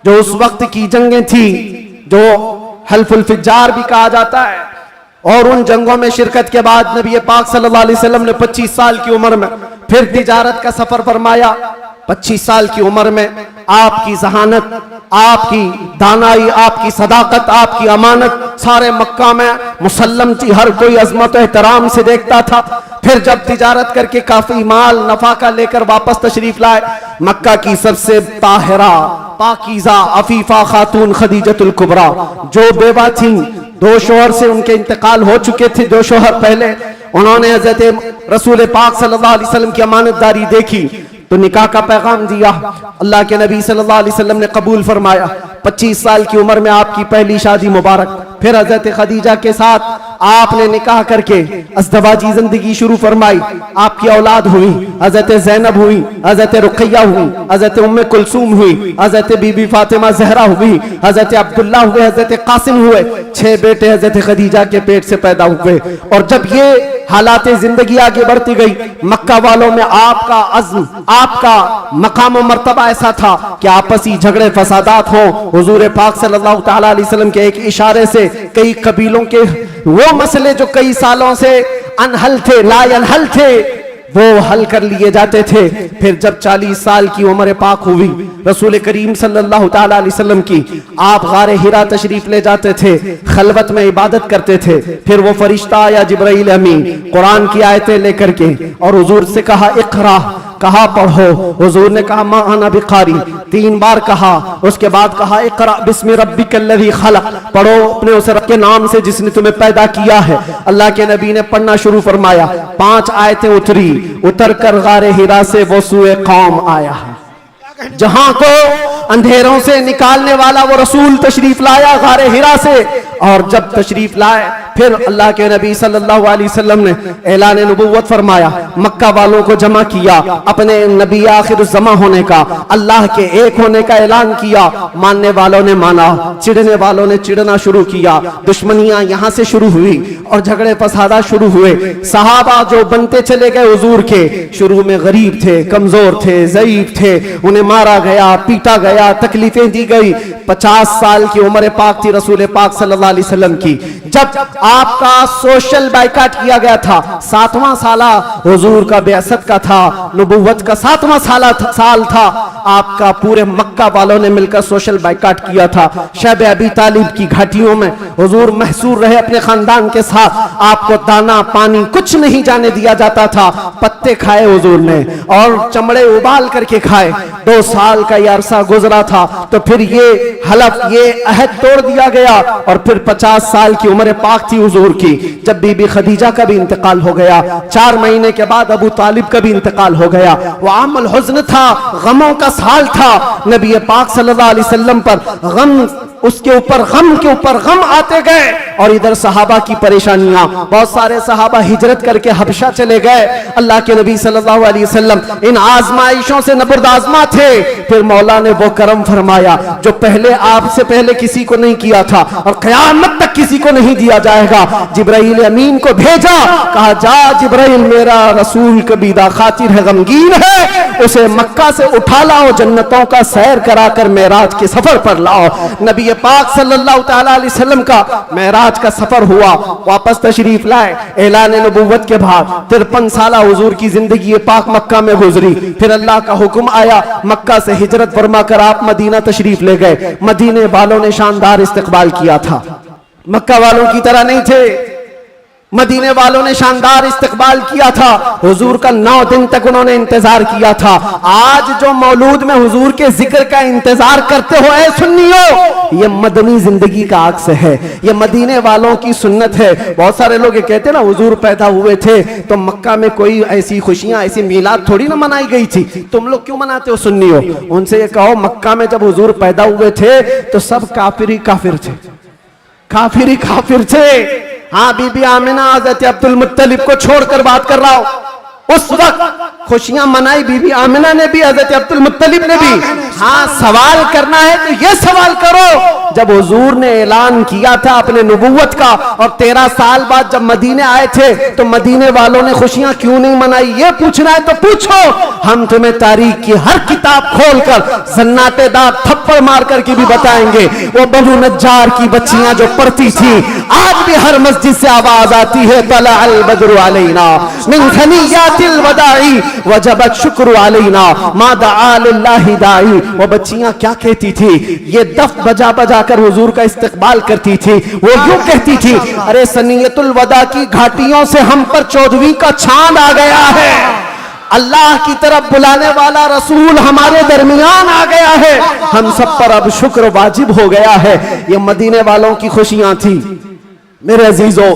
जो उस वक्त की जंगें थी जो हल्फुल फिज्जार भी कहा जाता है। और उन जंगों में शिरकत के बाद नबी पाक सल्लल्लाहु अलैहि वसल्लम ने 25 साल की उम्र में फिर तिजारत का सफर फरमाया। 25 साल की उम्र में आपकी जहानत, आपकी दानाई, आपकी सदाकत, आपकी अमानत सारे मक्का में मुसल्लम थी, हर कोई अजमत और एहतराम से देखता था। फिर जब तिजारत करके काफी माल नफा का लेकर वापस तशरीफ लाए, मक्का की सबसे ताहिरा पाकीज़ा अफीफा खातून खदीजतुल कुबरा, जो बेवा थी, दो शोहर से उनके इंतकाल हो चुके थे, दो शोहर पहले, उन्होंने हजरत रसूल पाक सल्लल्लाहु अलैहि वसल्लम की अमानतदारी देखी तो निकाह का पैगाम दिया। अल्लाह के नबी सल्लल्लाहु अलैहि वसल्लम ने कबूल फरमाया। 25 साल की उम्र में आपकी पहली शादी मुबारक। फिर हजरत खदीजा के साथ आपने निकाह करके अज़दवाजी जिंदगी शुरू फरमाई। आपकी औलाद हुई, हजरत ज़ैनब हुई, हजरत रुक़ैया हुई, हजरत उम्मे कुलसूम हुई, हजरत बीबी फातिमा ज़हरा हुई, हजरत अब्दुल्ला हुए, हजरत कासिम हुए। 6 बेटे हजरत खदीजा के पेट से पैदा हुए। और जब ये हालात जिंदगी आगे बढ़ती गई, मक्का वालों में आपका अज़्म, आपका मकाम और मर्तबा ऐसा था कि आपसी झगड़े फसादात हो, हुजूर पाक सल्लल्लाहु तआला अलैहि वसल्लम के एक इशारे से कई कबीलों के वो मसले जो कई सालों से अनहल थे, ला अनहल थे, वो हल कर लिए जाते थे। फिर जब 40 साल की उम्र पाक हुई रसूल करीम सल्लल्लाहु तआला अलैहि वसल्लम की, आप गारे हिरा तशरीफ ले जाते थे, खलवत में इबादत करते थे। फिर वो फरिश्ता आया जिब्राइल अमीन कुरान की आयतें लेकर के, और हुजूर से कहा इक़रा, कहा पढ़ो। हुजूर ने कहा मा अना बिकारी, 3 बार कहा। उसके बाद कहा इक़रा बिस्मि रब्बिकल्लज़ी खलक़, पढ़ो अपने उस रब के नाम से जिसने तुम्हें पैदा किया है। अल्लाह के नबी ने पढ़ना शुरू फरमाया। 5 आयतें उतरी, उतर कर गारे हिरा से वो सूए कौम आया है, जहां को अंधेरों से निकालने वाला वो रसूल तशरीफ लाया गारे हिरा से। और जब तशरीफ लाए फिर अल्लाह के नबी सल्लल्लाहु अलैहि वसल्लम ने ऐलान नबुव्वत फरमाया, मक्का वालों को जमा किया, अपने नबी आखिर ज़मा होने का, अल्लाह के एक होने का ऐलान किया। मानने वालों ने माना, चिढ़ने वालों ने चिढ़ना शुरू किया। दुश्मनियां यहां से शुरू हुई और झगड़े फसादा शुरू हुए। सहाबा जो बनते चले गए हुजूर के, शुरू में गरीब थे, कमजोर थे, ज़ईफ थे, उन्हें मारा गया, पीटा गया, तकलीफें दी गई। 50 साल की उम्र पाक थी रसूल पाक सल्लल्लाहु अलैहि वसल्लम की, जब आपका सोशल बाइकाट किया गया था। 7वां साला हुजूर का बेअसत का था, नबुव्वत का 7वां साल था। आपका पूरे मक्का वालों ने मिलकर सोशल बाइकाट किया था। शब अबी तालिब की घाटियों में हुजूर महसूर रहे अपने खानदान के साथ। आपको दाना पानी कुछ नहीं जाने दिया जाता था। पत्ते खाए हुजूर ने और चमड़े उबाल करके खाए। 2 साल का यह अरसा गुजरा था तो फिर ये हलफ, ये अहद तोड़ दिया गया। और फिर 50 साल की उम्र पाक थी हुजूर की, जब बीबी खदीजा का भी इंतकाल हो गया। 4 महीने के बाद अबू तालिब का भी इंतकाल हो गया। वो आमल हुज़्न था, गमों का साल था। नबी पाक सल्लल्लाहु अलैहि वसल्लम पर गम, उसके ऊपर गम के ऊपर गम आते गए। और इधर सहाबा की परेशानियां, बहुत सारे सहाबा हिजरत करके हबशा चले गए। अल्लाह के नबी सल्लल्लाहु अलैहि वसल्लम इन आजमाइशों से नबरदाजमा थे। फिर मौला ने वो करम फरमाया जो पहले आपसे पहले किसी को नहीं किया था और क़यामत तक किसी को नहीं दिया जाएगा। जिब्राइल अमीन को भेजा, कहा जा जिब्राइल, मेरा रसूल कबीदा खातिर है, गमगीन है, उसे मक्का से उठा लाओ, जन्नतों का सैर कराकर मेराज के सफर पर लाओ। नबी पाक सल्लल्लाहु तआला अलैहि वसल्लम का मेराज का सफर हुआ, वापस तशरीफ लाए। ऐलान नबुव्वत के बाद 53 साल हुजूर की जिंदगी पाक मक्का में गुजरी। फिर अल्लाह का हुक्म आया, मक्का से हिजरत फरमा कर आप मदीना तशरीफ ले गए। मदीने वालों ने शानदार इस्तकबाल किया था, मक्का वालों की तरह नहीं थे। मदीने वालों ने शानदार इस्तकबाल किया था। हुजूर का 9 दिन तक उन्होंने इंतजार किया था। आज जो मौलूद में हुजूर के जिक्र का इंतजार करते हो ऐ सुन्नियो, ये मदनी जिंदगी का अक्स है, ये मदीने वालों की सुन्नत है। बहुत सारे लोग ये कहते हैं ना हुजूर पैदा हुए थे तो मक्का में कोई ऐसी खुशियां, ऐसी मीलाद थोड़ी ना मनाई गई थी, तुम लोग क्यों मनाते हो सुन्नियो? उनसे ये कहो मक्का में जब हुजूर पैदा हुए थे तो सब काफिर ही काफिर थे, काफिर ही काफिर थे। हाँ, बीबी आमिना हज़रत अब्दुल मुत्तलिब को छोड़कर बात कर रहा हूं। उस वक्त खुशियां मनाई बीबी आमिना ने भी, हज़रत अब्दुल मुत्तलिब ने भी। हाँ, सवाल करना है तो ये सवाल करो, जब हुजूर ने ऐलान किया था अपने नबुव्वत का और 13 साल बाद जब मदीने आए थे तो मदीने वालों ने खुशियां क्यों नहीं मनाई? ये पूछना है तो पूछो, हम तुम्हें तारीख की हर किताब खोलकर सन्नाटेदार थप्पड़ मार करके भी बताएंगे। वो बनु नज्जार की बच्चियां जो पढ़ती थी, आज भी हर मस्जिद से आवाज आती है, तला अल बद्रु अलैना मिन सनियातिल वदाई वजबत शुक्र अलैना मा दआ लिल्लाहि दाई। वो बच्चियां क्या कहती थी? ये दफ बजा बजा कर हुजूर का इस्तकबाल करती थी। वो यूं कहती थी, अरे सनियतुल वदा की घाटियों से हम पर 14वीं का चांद आ गया है। अल्लाह की तरफ बुलाने वाला रसूल हमारे दरमियान आ गया है। हम सब पर अब शुक्र वाजिब हो गया है। ये मदीने वालों की खुशियां थी मेरे अजीजों।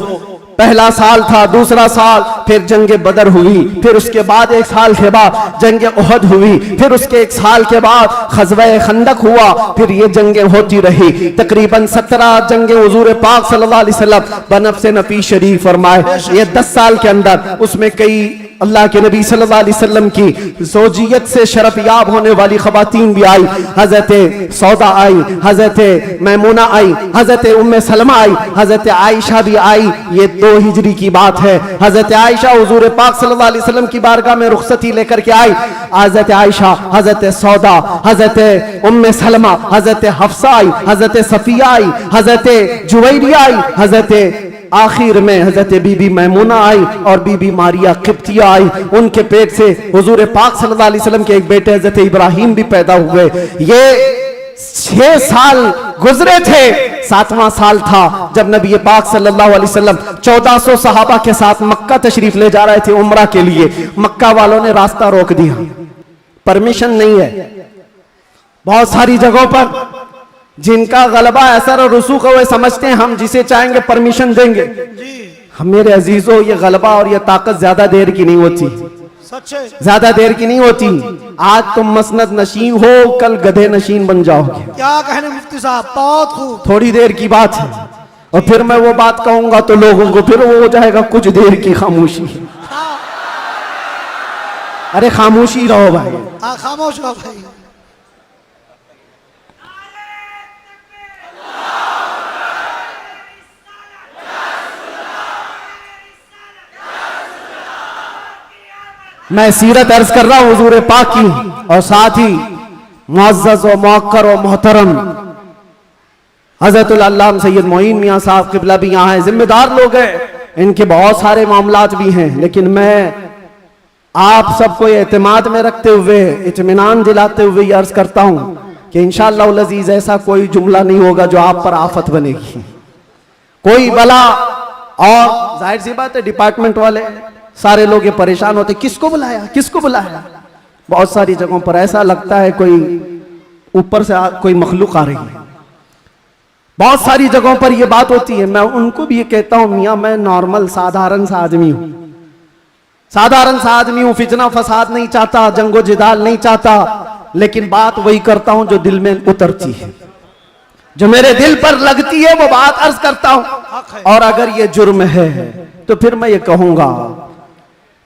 पहला साल था, दूसरा साल, फिर जंगे बदर हुई, फिर उसके बाद एक साल के बाद जंगे उहद हुई, फिर उसके एक साल के बाद ग़ज़वा-ए खंदक हुआ, फिर ये जंगे होती रही। तकरीबन 17 जंगे हुज़ूर पाक सल्लल्लाहु अलैहि वसल्लम बनफ़्स नफ़ीस शरीफ फरमाए। ये 10 साल के अंदर उसमें कई अल्लाह के नबी सल्लल्लाहु अलैहि वसल्लम की ज़ौजियत से शरफ याब होने वाली ख़वातीन भी आई। हज़रत सौदा आई, हज़रत मैमूना आई, हज़रत उम्मे सलमा आई, हज़रत आयशा भी आई। ये 2 हिजरी की बात है। हज़रत आयशा हुज़ूर पाक सल्लल्लाहु अलैहि वसल्लम की बारगाह में रुखसती लेकर के आई। हज़रत आयशा, हज़रत सौदा, हज़रत उम्मे सलमा, हज़रत हफ्सा आई, हज़रत सफिया आई, हज़रत जुवैरिया आई, हज़रत आखिर में हजरत बीबी मैमूना आई और बीबी मारिया किप्तिया आई। उनके पेट से हुजूर पाक सल्लल्लाहु अलैहि वसल्लम के एक बेटे हजरत इब्राहिम भी पैदा हुए। ये 6 साल गुजरे थे। 7वां साल था जब नबी पाक सल्लल्लाहु अलैहि वसल्लम 1400 सहाबा के साथ मक्का तशरीफ ले जा रहे थे उम्रा के लिए। मक्का वालों ने रास्ता रोक दिया, परमिशन नहीं है। बहुत सारी जगहों पर जिनका गलबा असर और रसूख है वे समझते हैं हम जिसे चाहेंगे परमिशन देंगे। हम मेरे अजीजों, ये गलबा और ये ताकत ज्यादा देर की नहीं होती, सच्चे ज्यादा देर की नहीं होती। आज तुम मसनद नशीन हो, कल गधे नशीन बन जाओगे। क्या कहने मुफ्ती साहब, बहुत खूब। थोड़ी देर की बात है और फिर मैं वो बात कहूंगा तो लोगों को फिर वो हो जाएगा कुछ देर की खामोशी। अरे खामोशी रहो भाई, हाँ खामोश रहो भाई। मैं सीरत अर्ज कर रहा हूं हुजूर पाक की और साथ ही मुअज़्ज़ज़ व मुअक्कर व मोहतरम हज़रतुल अल्लामा सैयद मोइन मियां साहब क़िबला भी यहाँ हैं। जिम्मेदार लोग हैं, इनके बहुत सारे मामलात भी हैं, लेकिन मैं आप सबको एतमाद में रखते हुए, इत्मीनान दिलाते हुए ये अर्ज करता हूं कि इंशाअल्लाह उल अज़ीज़ ऐसा कोई जुमला नहीं होगा जो आप पर आफत बनेगी, कोई बला। और जाहिर सी बात है डिपार्टमेंट वाले सारे लोग ये परेशान होते, किसको बुलाया, किसको बुलाया। बहुत सारी जगहों पर ऐसा लगता है कोई ऊपर से कोई मखलूक आ रही है। बहुत सारी जगहों पर यह बात होती है। मैं उनको भी ये कहता हूं, मियां मैं नॉर्मल साधारण सा आदमी हूं, साधारण सा आदमी हूं, फितना फसाद नहीं चाहता, जंगो जिदाल नहीं चाहता, लेकिन बात वही करता हूं जो दिल में उतरती है, जो मेरे दिल पर लगती है वो बात अर्ज करता हूं। और अगर ये जुर्म है तो फिर मैं ये कहूंगा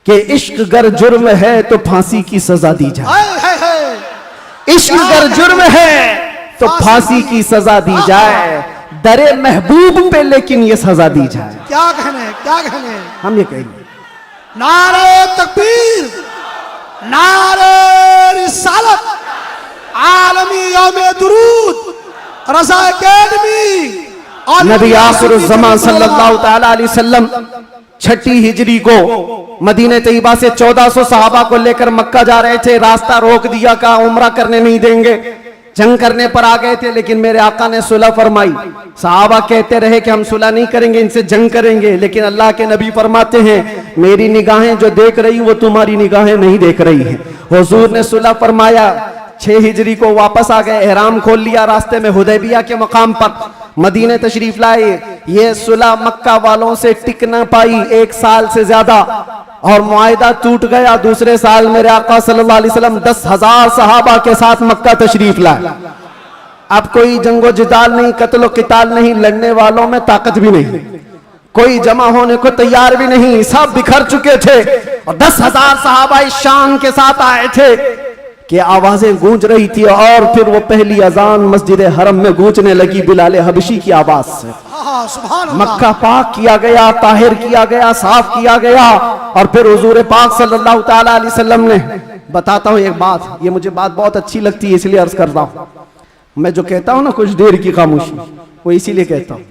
कि इश्क गर जुर्म है तो फांसी की सजा दी जाए। इश्क गर जुर्म है तो फांसी की सजा दी जाए, दरे महबूब पे लेकिन ये सजा दी जाए। क्या कहने, क्या कहने। हम ये कहेंगे नारे तकबीर, नारे रिसालत, आलमी यौमे दुरूद, रज़ा अकेडमी और नबी आखिर ज़मान सल्लल्लाहु तआला अलैहि वसल्लम 6 हिजरी को मदीने तैयबा से 1400 सहाबा को लेकर मक्का जा रहे थे। रास्ता रोक दिया, कहा उम्रा करने नहीं देंगे, जंग करने पर आ गए थे। लेकिन मेरे आका ने सुलह फरमाई। सहाबा कहते रहे कि हम सुलह नहीं करेंगे, इनसे जंग करेंगे। लेकिन अल्लाह के नबी फरमाते हैं मेरी निगाहें जो देख रही वो तुम्हारी निगाहें नहीं देख रही हैं। हुजूर ने सुलह फरमाया, 6 हिजरी को वापस आ गए, एहराम खोल लिया, रास्ते में हुदैबिया के मकाम पर मदीने तशरीफ लाए। ये सुलह मक्का वालों से टिक न पाई 1 साल से ज्यादा और मुआहिदा टूट गया। दूसरे साल मेरे आका सल्लल्लाहु अलैहि वसल्लम 10,000 सहाबा के साथ मक्का तशरीफ लाए। अब कोई जंगो जिदाल नहीं, कत्लो किताल नहीं, लड़ने वालों में ताकत भी नहीं, कोई जमा होने को तैयार भी नहीं, सब बिखर चुके थे। और 10,000 सहाबा इस शान के साथ आए थे कि आवाजें गूंज रही थी। और फिर वो पहली अजान मस्जिद हरम में गूंजने लगी बिलाल हबशी की आवाज से। सुभान अल्लाह। मक्का पाक किया गया, ताहिर किया गया, साफ किया गया। और फिर हुजूर पाक सल्लल्लाहु तआला अलैहि वसल्लम ने, बताता हूं एक बात, ये मुझे बात बहुत अच्छी लगती है इसलिए अर्ज कर रहा हूं। मैं जो कहता हूं ना कुछ देर की खामोशी, वो इसीलिए कहता हूं।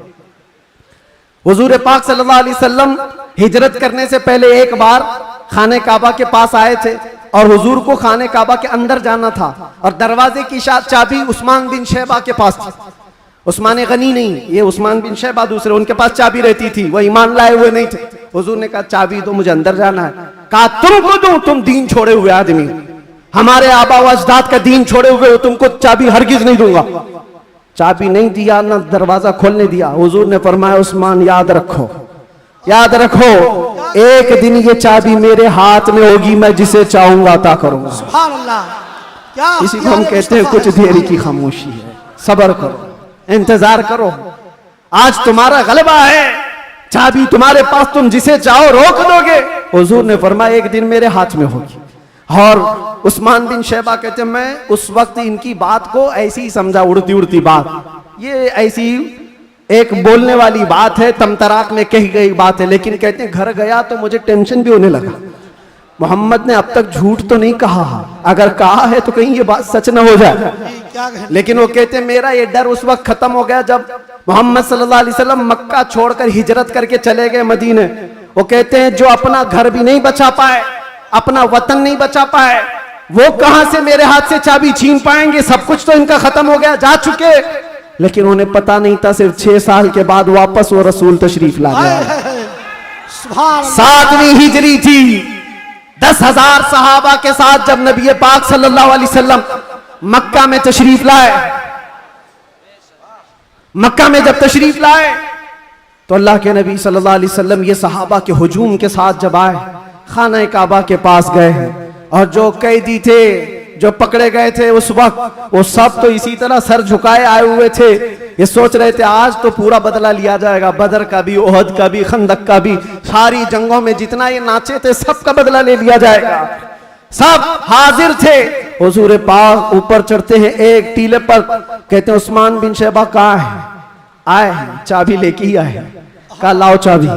हुजूर पाक सल्लल्लाहु अलैहि वसल्लम हिजरत करने से पहले एक बार खाने काबा के पास आए थे और हुजूर को खाने काबा के अंदर जाना था और दरवाजे की चाबी उस्मान बिन शैबा के पास थी। उस्मान गनी नहीं, ये उस्मान बिन शैबा दूसरे, उनके पास चाबी रहती थी, वो ईमान लाए हुए नहीं थे। हुजूर ने कहा चाबी तो मुझे अंदर जाना है। कहा तुमको दूं, तुम दीन छोड़े हुए आदमी, हमारे आबा व अजदाद का दीन छोड़े हुए हो, तुमको चाबी हरगिज नहीं दूंगा। चाबी नहीं दिया, ना दरवाजा खोलने दिया। हुजूर ने फरमाया उस्मान याद रखो, याद रखो, एक दिन ये चाबी मेरे हाथ में होगी, मैं जिसे चाहूंगा अता करूंगा। सुभान अल्लाह। क्या इसी को हम कहते हैं कुछ देर की खामोशी है। सब्र करो, इंतजार करो, आज तुम्हारा गलबा है, चाबी तुम्हारे पास, तुम जिसे चाहो रोक दोगे। हुजूर ने फरमाया एक दिन मेरे हाथ में होगी। और उस्मान बिन शैबा कहते हैं मैं उस वक्त इनकी बात को ऐसी ही समझा, उड़ती उड़ती बात, ये ऐसी एक बोलने वाली बात है, तमतराक में कही गई बात है। लेकिन कहते हैं घर गया तो मुझे टेंशन भी होने लगा, मोहम्मद ने अब तक झूठ तो नहीं कहा, अगर कहा है तो कहीं ये बात सच ना हो जाए। क्या कहने। लेकिन वो कहते हैं मेरा ये डर उस वक्त खत्म हो गया जब मोहम्मद सल्लल्लाहु अलैहि वसल्लम मक्का छोड़कर हिजरत करके चले गए मदीने। वो कहते हैं जो अपना घर भी नहीं बचा पाए, अपना वतन नहीं बचा पाए, वो कहां से मेरे हाथ से चाबी छीन पाएंगे, सब कुछ तो इनका खत्म हो गया, जा चुके। लेकिन उन्हें पता नहीं था सिर्फ 6 साल के बाद वापस वो रसूल तशरीफ ला गया। सुभान अल्लाह। 7वीं हिजरी थी, 10,000 सहाबा के साथ जब नबी पाक सल्लल्लाहु अलैहि वसल्लम मक्का में तशरीफ लाए, मक्का में जब तशरीफ लाए तो अल्लाह के नबी सल्लल्लाहु अलैहि वसल्लम ये सहाबा के हुजूम के साथ जब आए, खाना काबा के पास गए और जो कैदी थे, जो पकड़े गए थे उस वक्त, वो सब तो इसी तरह सर झुकाए आए हुए थे। ये सोच रहे थे आज तो पूरा बदला लिया जाएगा, बदर का भी, ओहद का भी, खंदक का भी, सारी जंगों में जितना ये नाचे थे सबका बदला ले लिया जाएगा। सब हाजिर थे। हुजूर पाक ऊपर चढ़ते हैं एक टीले पर, कहते हैं उस्मान बिन शैबा कहाँ है? आए हैं, चाबी लेके ही आए हैं। कहा लाओ चाबी।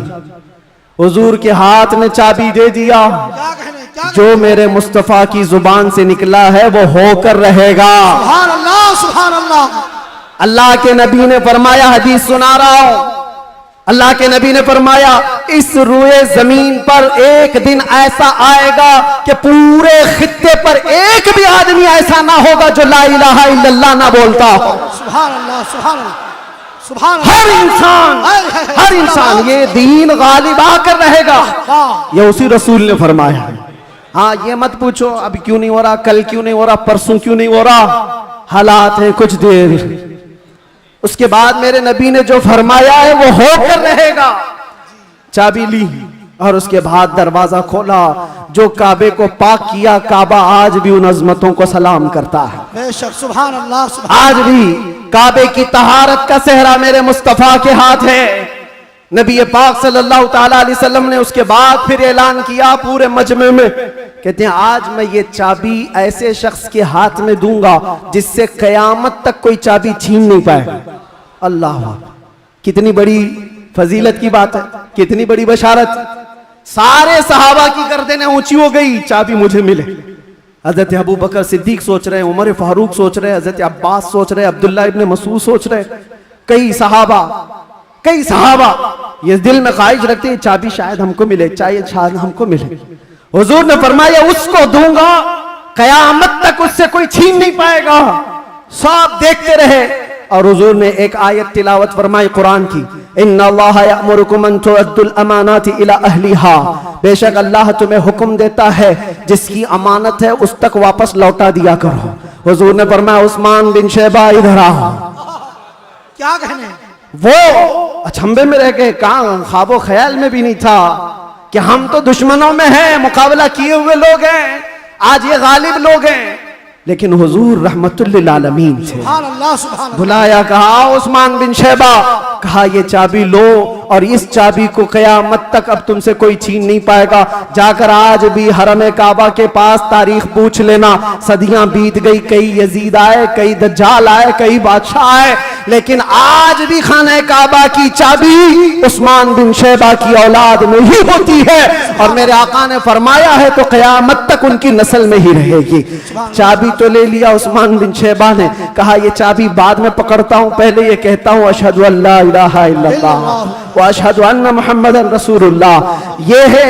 हुजूर के हाथ में चाबी दे दिया, क्या कहने। क्या जो मेरे मुस्तफा की जुबान से निकला है वो होकर रहेगा। सुभान अल्लाह। सुभान अल्लाह। अल्लाह के नबी ने फरमाया, हदीस सुना रहा हूं, अल्लाह के नबी ने फरमाया इस रुए जमीन पर एक दिन ऐसा आएगा कि पूरे खित्ते पर एक भी आदमी ऐसा ना होगा जो ला इलाहा इल्लल्लाह ना बोलता हो। सुभान अल्लाह। सुभान अल्लाह। सुभान अल्लाह। हर इंसान ये दीन गालिब आकर रहेगा। ये उसी रसूल ने फरमाया। हाँ, ये मत पूछो अब क्यों नहीं हो रहा, कल क्यों नहीं हो रहा, परसों क्यों नहीं हो रहा, हालात है कुछ देर, उसके बाद मेरे नबी ने जो फरमाया है वो होकर रहेगा। चाबी ली और उसके बाद दरवाजा खोला, जो काबे को पाक किया, काबा आज भी उन अजमतों को सलाम करता है। बेशक। सुभान अल्लाह। सुभान। आज भी काबे की तहारत का सेहरा मेरे मुस्तफा के हाथ है। नबी पाक सल्लल्लाहु ताला अलैहि वसल्लम ने उसके बाद फिर ऐलान किया पूरे मजमे में, कहते हैं आज मैं ये चाबी ऐसे शख्स के हाथ में दूंगा जिससे कयामत तक कोई चाबी छीन नहीं पाएगा। अल्लाह, कितनी बड़ी फजीलत की बात है, कितनी बड़ी बशारत। सारे सहाबा की गर्दनें ऊंची हो गई, चाबी मुझे मिले। हजरत अबू बकर सिद्दीक सोच रहे, उमर फारूक सोच रहे, हजरत अब्बास सोच रहे, अब्दुल्ला इब्ने मसूद सोच रहे, कई सहाबा ये दिल में ख्वाहिश रखते हैं चाबी शायद हमको मिले, शायद हमको मिले। हुजूर ने फरमाया उसको दूंगा, कयामत तक उससे कोई छीन नहीं पाएगा। सब देखते रहे और हुजूर ने एक आयत तिलावत फरमाई कुरान की, इन्नल्लाह यअमुरुकुम अन तुअद्दुल अमानाति इला अहलिहा, बेशक अल्लाह तुम्हें हुक्म देता है जिसकी अमानत है उस तक वापस लौटा दिया करो। हुजूर ने फरमाया उस्मान बिन शैबा इधर आओ। क्या कहने। वो अचंभे में रह गए, कहां ख्वाबो ख्याल में भी नहीं था कि हम तो दुश्मनों में हैं, मुकाबला किए हुए लोग हैं, आज ये गालिब लोग हैं। लेकिन हुजूर रहमतुल लिल आलमीन थे। सुभान अल्लाह। सुभान अल्लाह। बुलाया, कहा उस्मान बिन शैबा, कहा ये चाबी लो और इस चाबी को कयामत तक अब तुमसे कोई छीन नहीं पाएगा। जाकर आज भी हरम काबा के पास तारीख पूछ लेना, सदियां बीत गई, कई यजीद आए, कई दज्जाल आए, कई बादशाह आए, लेकिन आज भी खाना काबा की चाबी उस्मान बिन शैबा की औलाद में ही होती है। और मेरे आका ने फरमाया है तो कयामत तक उनकी नस्ल में ही रहेगी। चाबी तो ले लिया उस्मान बिन शैबा ने, कहा ये चाबी बाद में पकड़ता हूं, पहले ये कहता हूं अशहदु अल्ला इलाहा इल्लल्लाह व अशहदु अन्ना मुहम्मदन रसूलुल्लाह। ये है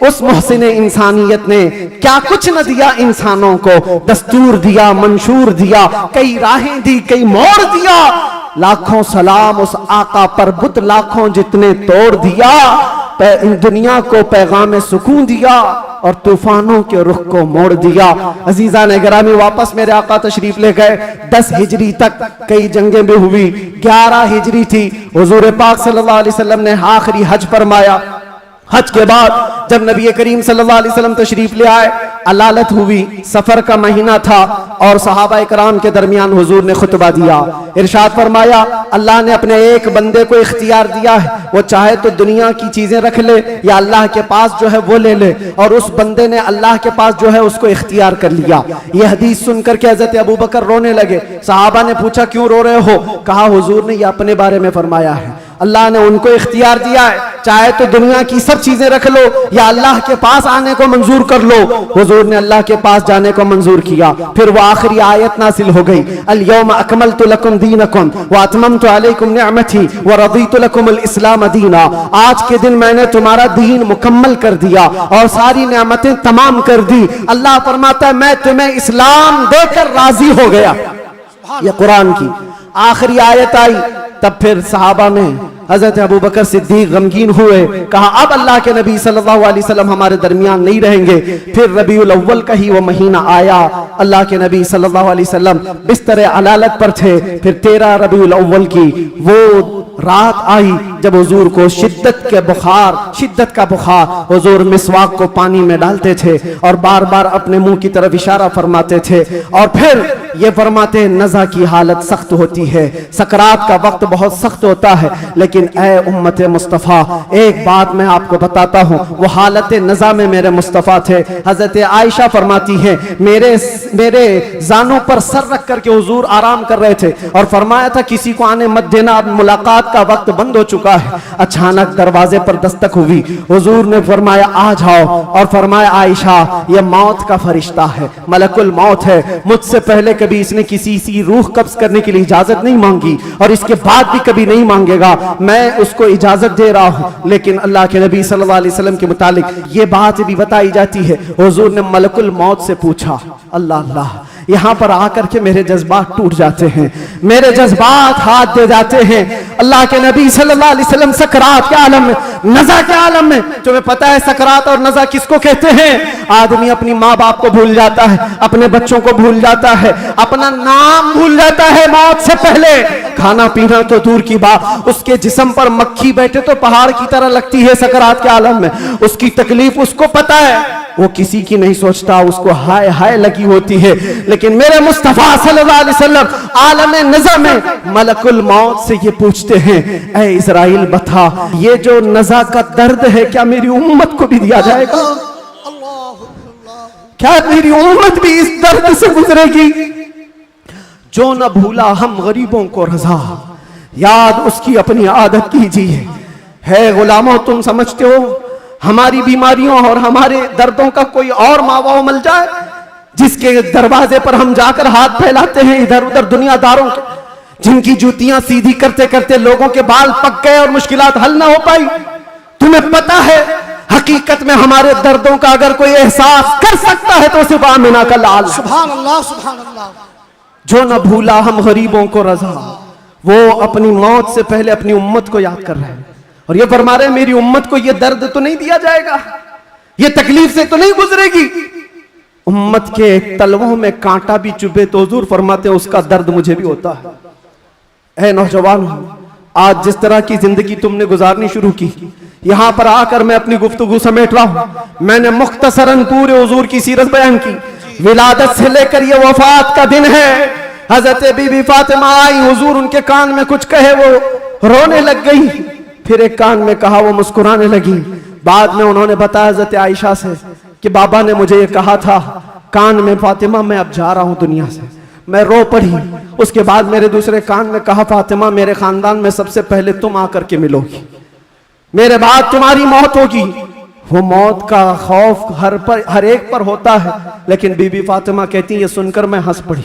उस मोहसिन इंसानियत ने क्या कुछ न दिया इंसानों को, दस्तूर दिया, मंशूर दिया, कई राहें दी, कई मोड़ दिया। लाखों सलाम उस आका पर, बुत लाखों जितने तोड़ दिया, इन दुनिया को पैगाम सुकून दिया। और तूफानों के रुख को मोड़ दिया। अजीजा ने गिरामी वापस मेरे आका तशरीफ ले गए। 10 हिजरी तक कई जंगें भी हुई। 11 हिजरी थी, हुजूर पाक सल्लल्लाहु अलैहि वसल्लम ने आखिरी हज फरमाया। हज के बाद जब नबी करीम सल्लल्लाहु अलैहि वसल्लम तशरीफ ले आए, अलालत हुई, सफर का महीना था और सहाबा इकराम के दरमियान हुजूर ने खुतबा दिया। इरशाद फरमाया, अल्लाह ने अपने एक बंदे को इख्तियार दिया है, वो चाहे तो दुनिया की चीजें रख ले या अल्लाह के पास जो है वो ले ले, और उस बंदे ने अल्लाह के पास जो है उसको इख्तियार कर लिया। ये हदीस सुनकर के हजरत अबू बकर रोने लगे। सहाबा ने पूछा, क्यों रो रहे हो? कहा, हुजूर ने ये अपने बारे में फरमाया है, अल्लाह ने उनको इख्तियार दिया है, चाहे तो दुनिया की सब चीजें रख लो या अल्लाह के पास आने को मंजूर कर लो। हुजूर ने अल्लाह के पास जाने को मंजूर किया। फिर वो आखिरी आयत नासिल हो गई, अल यौम अकमलतु लकुम दीनकुम व अतममतु अलैकुम निअमती व रदीतु लकुमुल इस्लाम दीना। आज के दिन मैंने तुम्हारा दीन मुकम्मल कर दिया और सारी नेमतें तमाम कर दी। अल्लाह फरमाता है, मैं तुम्हें इस्लाम देकर राजी हो गया। ये कुरान की आखिरी आयत आई। तब फिर सहाबा में हजरत अबू बकर सिद्दीक गमगीन हुए, कहा अब अल्लाह के नबी सल्लल्लाहु अलैहि वसल्लम हमारे दरमियान नहीं रहेंगे। फिर रबीउल अव्वल का ही वो महीना आया, अल्लाह के नबी सल्लल्लाहु अलैहि वसल्लम बिस्तर अलालत पर थे। फिर 13 रबीउल अव्वल की वो रात आई जब हुजूर को शिद्दत का बुखार, हुजूर मिसवाक को पानी में डालते थे और बार बार अपने मुंह की तरफ इशारा फरमाते थे और फिर ये फरमाते, नज़ा की हालत सख्त होती है, सकरात का वक्त बहुत सख्त होता है, लेकिन ऐ उम्मत मुस्तफ़ा, एक बात मैं आपको बताता हूँ, वो हालत नज़ा में मेरे मुस्तफ़ा थे। हजरत आयशा फरमाती है, मेरे जानों पर सर रख करके हुजूर आराम कर रहे थे और फरमाया था किसी को आने मत देना, अब मुलाकात का वक्त बंद हो चुका है। अचानक दरवाजे पर दस्तक हुई, हुजूर ने फरमाया आ जाओ और फरमाया, आयशा ये मौत का फरिश्ता है, मलकुल मौत है, मुझसे पहले कभी इसने किसी की रूह कब्ज करने के लिए इजाजत नहीं मांगी और इसके बाद भी कभी नहीं मांगेगा, मैं उसको इजाजत दे रहा हूं। लेकिन अल्लाह के नबी सल्लल्लाहु अलैहि वसल्लम के मुतालिक ये बात भी बताई जाती है, हुजूर ने मलकुल मौत से पूछा। अल्लाह अल्लाह, यहां पर आकर के मेरे जज्बात टूट जाते हैं, मेरे जज्बात हाथ दे जाते हैं। अल्लाह के नबी सल्लल्लाहु अलैहि वसल्लम सकरात के आलम में, नज़ा के आलम में, तुम्हें पता है सकरात और नज़ा किसको कहते हैं? आदमी अपनी माँ बाप को भूल जाता है, अपने बच्चों को भूल जाता है, अपना नाम भूल जाता है मौत से पहले। खाना पीना तो दूर की बात, उसके जिस्म पर मक्खी बैठे तो पहाड़ की तरह लगती है सकरात के आलम में। उसकी तकलीफ उसको पता है, वो किसी की नहीं सोचता, उसको हाय हाय लगी होती है। लेकिन मेरे मुस्तफा सल्लल्लाहु अलैहि वसल्लम आलम नज़ा में मलकुल मौत से ये पूछते हैं, ऐ इज़राइल बता, ये जो नज़ा का दर्द है क्या मेरी उम्मत को भी दिया जाएगा? क्या मेरी उम्मत भी इस दर्द से गुजरेगी? जो न भूला हम गरीबों को रजा, याद उसकी अपनी आदत कीजिए। है गुलामों, तुम समझते हो हमारी बीमारियों और हमारे दर्दों का कोई और मावा मिल जाए जिसके दरवाजे पर हम जाकर हाथ फैलाते हैं इधर उधर दुनियादारों के, जिनकी जूतियां सीधी करते करते लोगों के बाल पक गए और मुश्किलात हल ना हो पाई? तुम्हें पता है हकीकत में हमारे दर्दों का अगर कोई एहसास कर सकता है तो सिर्फ आमिना का लाल। सुभान अल्लाह, सुभान अल्लाह। जो न भूला हम गरीबों को रजा, वो अपनी मौत से पहले अपनी उम्मत को याद कर रहे हैं और ये फरमा रहे हैं मेरी उम्मत को ये दर्द तो नहीं दिया जाएगा, ये तकलीफ से तो नहीं गुजरेगी। उम्मत के तलवों में कांटा भी चुभे तो हुजूर फरमाते हैं उसका दर्द मुझे भी होता है। ऐ नौजवान, आज जिस तरह की जिंदगी तुमने गुजारनी शुरू की, यहां पर आकर मैं अपनी गुफ्तगू समेट रहा हूं। मैंने मुख्तसरन पूरे हुजूर की सीरत बयान की। विलादत से लेकर ये वफात का दिन है। हजरत बीबी फातिमा आई, हुजूर उनके कान में कुछ कहे, वो रोने लग गई, फिर एक कान में कहा, वो मुस्कुराने लगी। बाद में उन्होंने बताया हजरत आयशा से कि बाबा ने मुझे ये कहा था कान में, फातिमा मैं अब जा रहा हूं दुनिया से। मैं रो पड़ी। उसके बाद मेरे दूसरे कान में कहा, फातिमा मेरे खानदान में सबसे पहले तुम आकर के मिलोगी, मेरे बाद तुम्हारी मौत होगी। वो मौत का खौफ हर एक पर होता है, लेकिन बीबी फातिमा कहती ये सुनकर मैं हंस पड़ी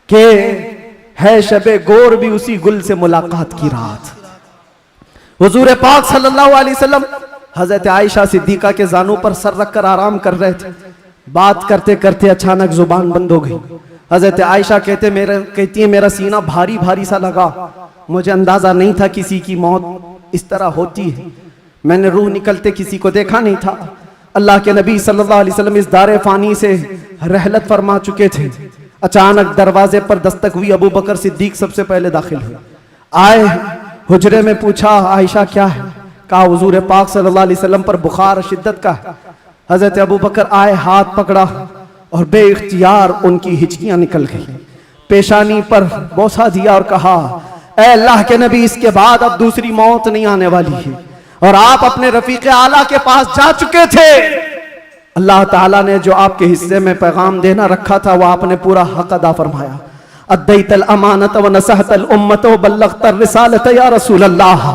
कि है शबे गोर भी उसी गुल से मुलाकात की रात। हुजूर पाक सल्लल्लाहु अलैहि वसल्लम हजरत आयशा सिद्दीका के जानों पर सर रखकर आराम कर रहे थे। बात करते करते अचानक जुबान बंद हो गई। हजरत आयशा कहती है मेरा सीना भारी भारी सा लगा, मुझे अंदाजा नहीं था किसी की मौत इस तरह होती है। मैंने रूह निकलते किसी को देखा नहीं था। अल्लाह के नबी सल्लल्लाहु अलैहि वसल्लम इस दारे फानी से रहलत फरमा चुके थे। अचानक दरवाजे पर दस्तक हुई। अबू बकर सिद्दीक सबसे पहले दाखिल हुए। आए हुजरे में पूछा, आयशा क्या है? कहा हुजूर पाक सल्लल्लाहु अलैहि वसल्लम पर बुखार शिद्दत का है। हजरत अबू बकर आए, हाथ पकड़ा और बेइख्तियार उनकी हिचकियां निकल गई। पेशानी पर बोसा दिया और कहा, ऐ अल्लाह के नबी, इसके बाद अब दूसरी मौत नहीं आने वाली है और आप अपने रफीक आला के पास जा चुके थे। अल्लाह ताला ने जो आपके हिस्से में पैगाम देना रखा था वो आपने पूरा हक अदा फरमाया। अद्दैतल अमानत व नसहतल उम्मत व बल्लगतर रिसालत या रसूल अल्लाह।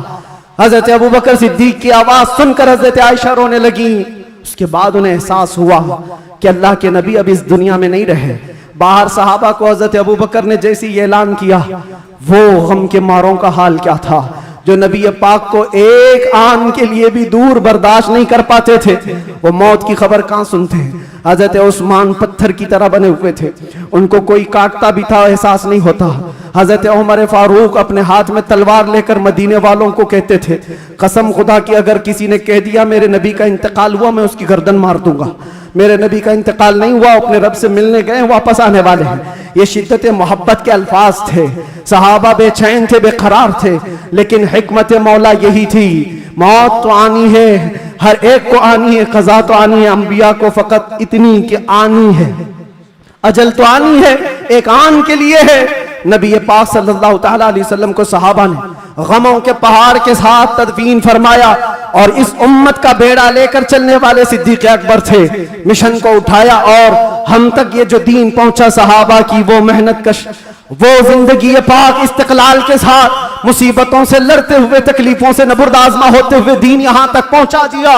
हजरत अबू बकर सिद्दीक की आवाज सुनकर हजरत आयशा रोने लगी। उसके बाद उन्हें एहसास हुआ कि अल्लाह के नबी अब इस दुनिया में नहीं रहे। बाहर सहाबा को हजरत अबू बकर ने जैसी ये ऐलान किया, वो गम के मारों का हाल क्या था जो नबी पाक को एक आन के लिए भी दूर बर्दाश्त नहीं कर पाते थे। वो मौत की खबर कहां सुनते हैं। हजरत उस्मान पत्थर की तरह बने हुए थे, उनको कोई काटता भी था एहसास नहीं होता। हजरत उमर फारूक अपने हाथ में तलवार लेकर मदीने वालों को कहते थे, कसम खुदा की अगर किसी ने कह दिया मेरे नबी का इंतकाल हुआ, मैं उसकी गर्दन मार दूंगा। मेरे नबी का इंतकाल नहीं हुआ, अपने रब से मिलने गए, वापस आने वाले हैं। ये शिद्दत मोहब्बत के अल्फाज थे। सहाबा बेचैन थे, बेकरार थे, लेकिन हिकमत मौला यही थी, मौत तो आनी है, हर एक को आनी है, कज़ा तो आनी है। अंबिया को फकत इतनी कि आनी है, अजल तो आनी है, एक आन के लिए है। नबी पाक सल्लल्लाहु ताला अलैहि वसल्लम को सहाबा ने गमों के पहाड़ के साथ तदफीन फरमाया और इस उम्मत का बेड़ा लेकर चलने वाले सिद्दीक अकबर थे। मिशन को उठाया और हम तक ये जो दीन पहुंचा, सहाबा की वो मेहनत कश, वो जिंदगी पाक इस्तिकलाल के साथ मुसीबतों से लड़ते हुए, तकलीफों से नबुर्दाज़मा होते हुए दीन यहां तक पहुंचा दिया।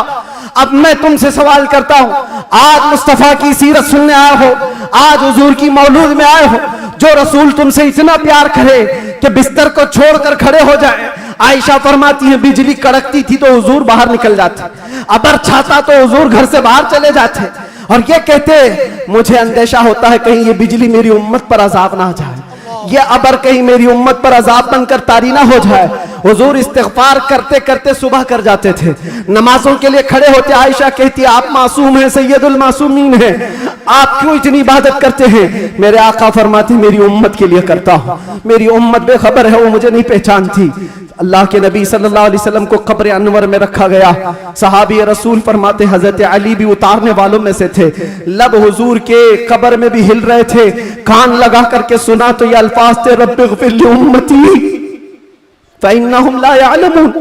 अब मैं तुमसे सवाल करता हूं, आज मुस्तफा की सीरत सुनने आए हो, आज हुजूर की मौलूद में आए हो, जो रसूल तुमसे इतना प्यार करे कि बिस्तर को छोड़कर खड़े हो जाए। आयशा फरमाती है बिजली कड़कती थी तो हुजूर बाहर निकल जाते, अबर छाता तो हुजूर घर से बाहर चले जाते और ये कहते मुझे अंदेशा होता है कहीं ये बिजली मेरी उम्मत पर अजाब ना आ जाए, ये अबर कहीं मेरी उम्मत पर अजाब बनकर तारी ना हो जाए। हुजूर इस्तिग़फ़ार करते करते सुबह कर जाते थे, नमाजों के लिए खड़े होते। आयशा कहती है आप मासूम हैं, सैयदुल मासूमीन हैं, आप क्यों इतनी इबादत करते हैं? मेरे आका फरमाते मेरी उम्मत के लिए करता हूं, मेरी उम्मत बेखबर है, वो मुझे नहीं पहचानती। अल्लाह के नबी सल्लल्लाहु अलैहि वसल्लम को कब्र अनवर में रखा गया। सहाबी रसूल फरमाते हजरत अली भी उतारने वालों में से थे। लब हुजूर के कब्र में भी हिल रहे थे, कान लगा करके सुना तो ये अल्फाज थे, रब्बिग़फिर ली उम्मती फ़इन्नहुम ला यअलमून।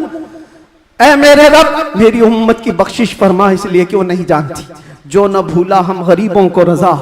ऐ मेरे रब मेरी उम्मत की बख्शिश फरमा, इसलिए कि वो नहीं जानती। जो न भूला हम गरीबों को रजा,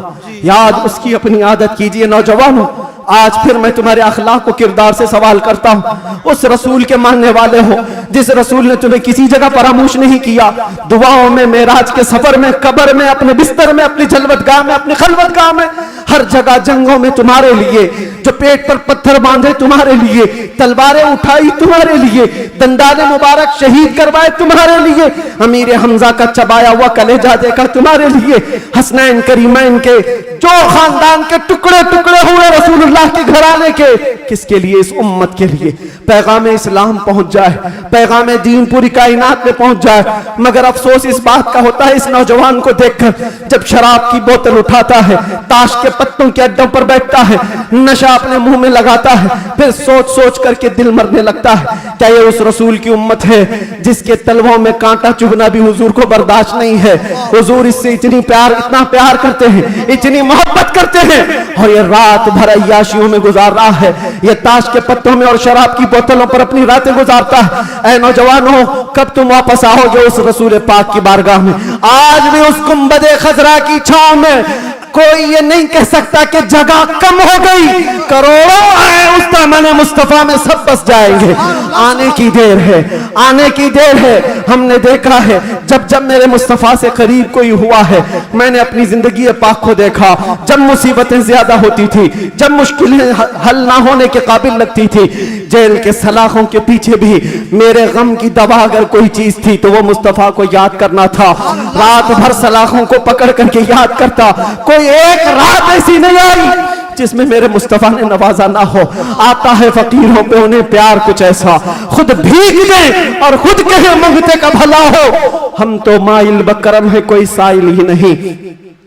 याद उसकी अपनी आदत कीजिए। नौजवानों, आज फिर मैं तुम्हारे अखलाक व किरदार से सवाल करता हूँ। उस रसूल के मानने वाले हो जिस रसूल ने तुम्हें किसी जगह फरामोश नहीं किया, दुआओं में, मेराज के सफर में, कब्र में, अपने बिस्तर में, अपनी जलवतगाह में, अपनी खलवतगाह में, हर जगह जंगों में तुम्हारे लिए, जो पेट पर पत्थर बांधे तुम्हारे लिए, तलवारें उठाई तुम्हारे लिए, दंडाने मुबारक शहीद करवाए तुम्हारे लिए, अमीर हमजा का चबाया हुआ कलेजा देखा तुम्हारे लिए, हसनैन करीमैन के जो खानदान के टुकड़े टुकड़े हुए रसूलुल्लाह के घराने के, किसके लिए? इस उम्मत के लिए पैगाम इस्लाम पहुंच जाए, पैगाम दीन पूरी कायनात में पहुंच जाए। मगर अफसोस इस बात का होता है इस नौजवान को देखकर, जब शराब की बोतल उठाता है, ताश के पत्तों के अड्डों पर बैठता है, नशा अपने मुंह में लगाता है, फिर सोच सोच करके दिल मरने लगता है। क्या ये उस रसूल की उम्मत है जिसके तलवों में कांटा चुभना भी हुजूर को बर्दाश्त नहीं है? हुजूर इससे इतनी प्यार, इतना प्यार करते हैं, इतनी मोहब्बत करते हैं, और ये रात भर अय्याशियों में गुजार रहा है, ये ताश के पत्तों में और शराब की बोतलों पर अपनी रातें गुजारता है। ऐ नौजवानों, कब तुम वापस आओगे उस रसूल पाक की बारगाह में? आज भी उस गुंबदे खजरा की छांव में कोई ये नहीं कह सकता कि जगह कम हो गई, करोड़ों आए उस दामन मुस्तफा में सब बस जाएंगे। आने की देर है, आने की देर है। हमने देखा है जब जब मेरे मुस्तफा से करीब कोई हुआ है, मैंने अपनी जिंदगी पाक को देखा, जब मुसीबतें ज्यादा होती थी, जब मुश्किलें हल ना होने के काबिल लगती थी, जेल के सलाखों के पीछे भी मेरे गम की दवा अगर कोई चीज थी तो वो मुस्तफा को याद करना था। रात भर सलाखों को पकड़ करके याद करता। कोई एक रात ऐसी नहीं आई जिसमें मेरे मुस्तफ़ा ने नवाजा ना हो। आता है फकीरों पे उन्हें प्यार कुछ ऐसा, खुद भीग दे और खुद कहे मंगते का भला हो। हम तो माइल बकरम है, कोई साइल ही नहीं।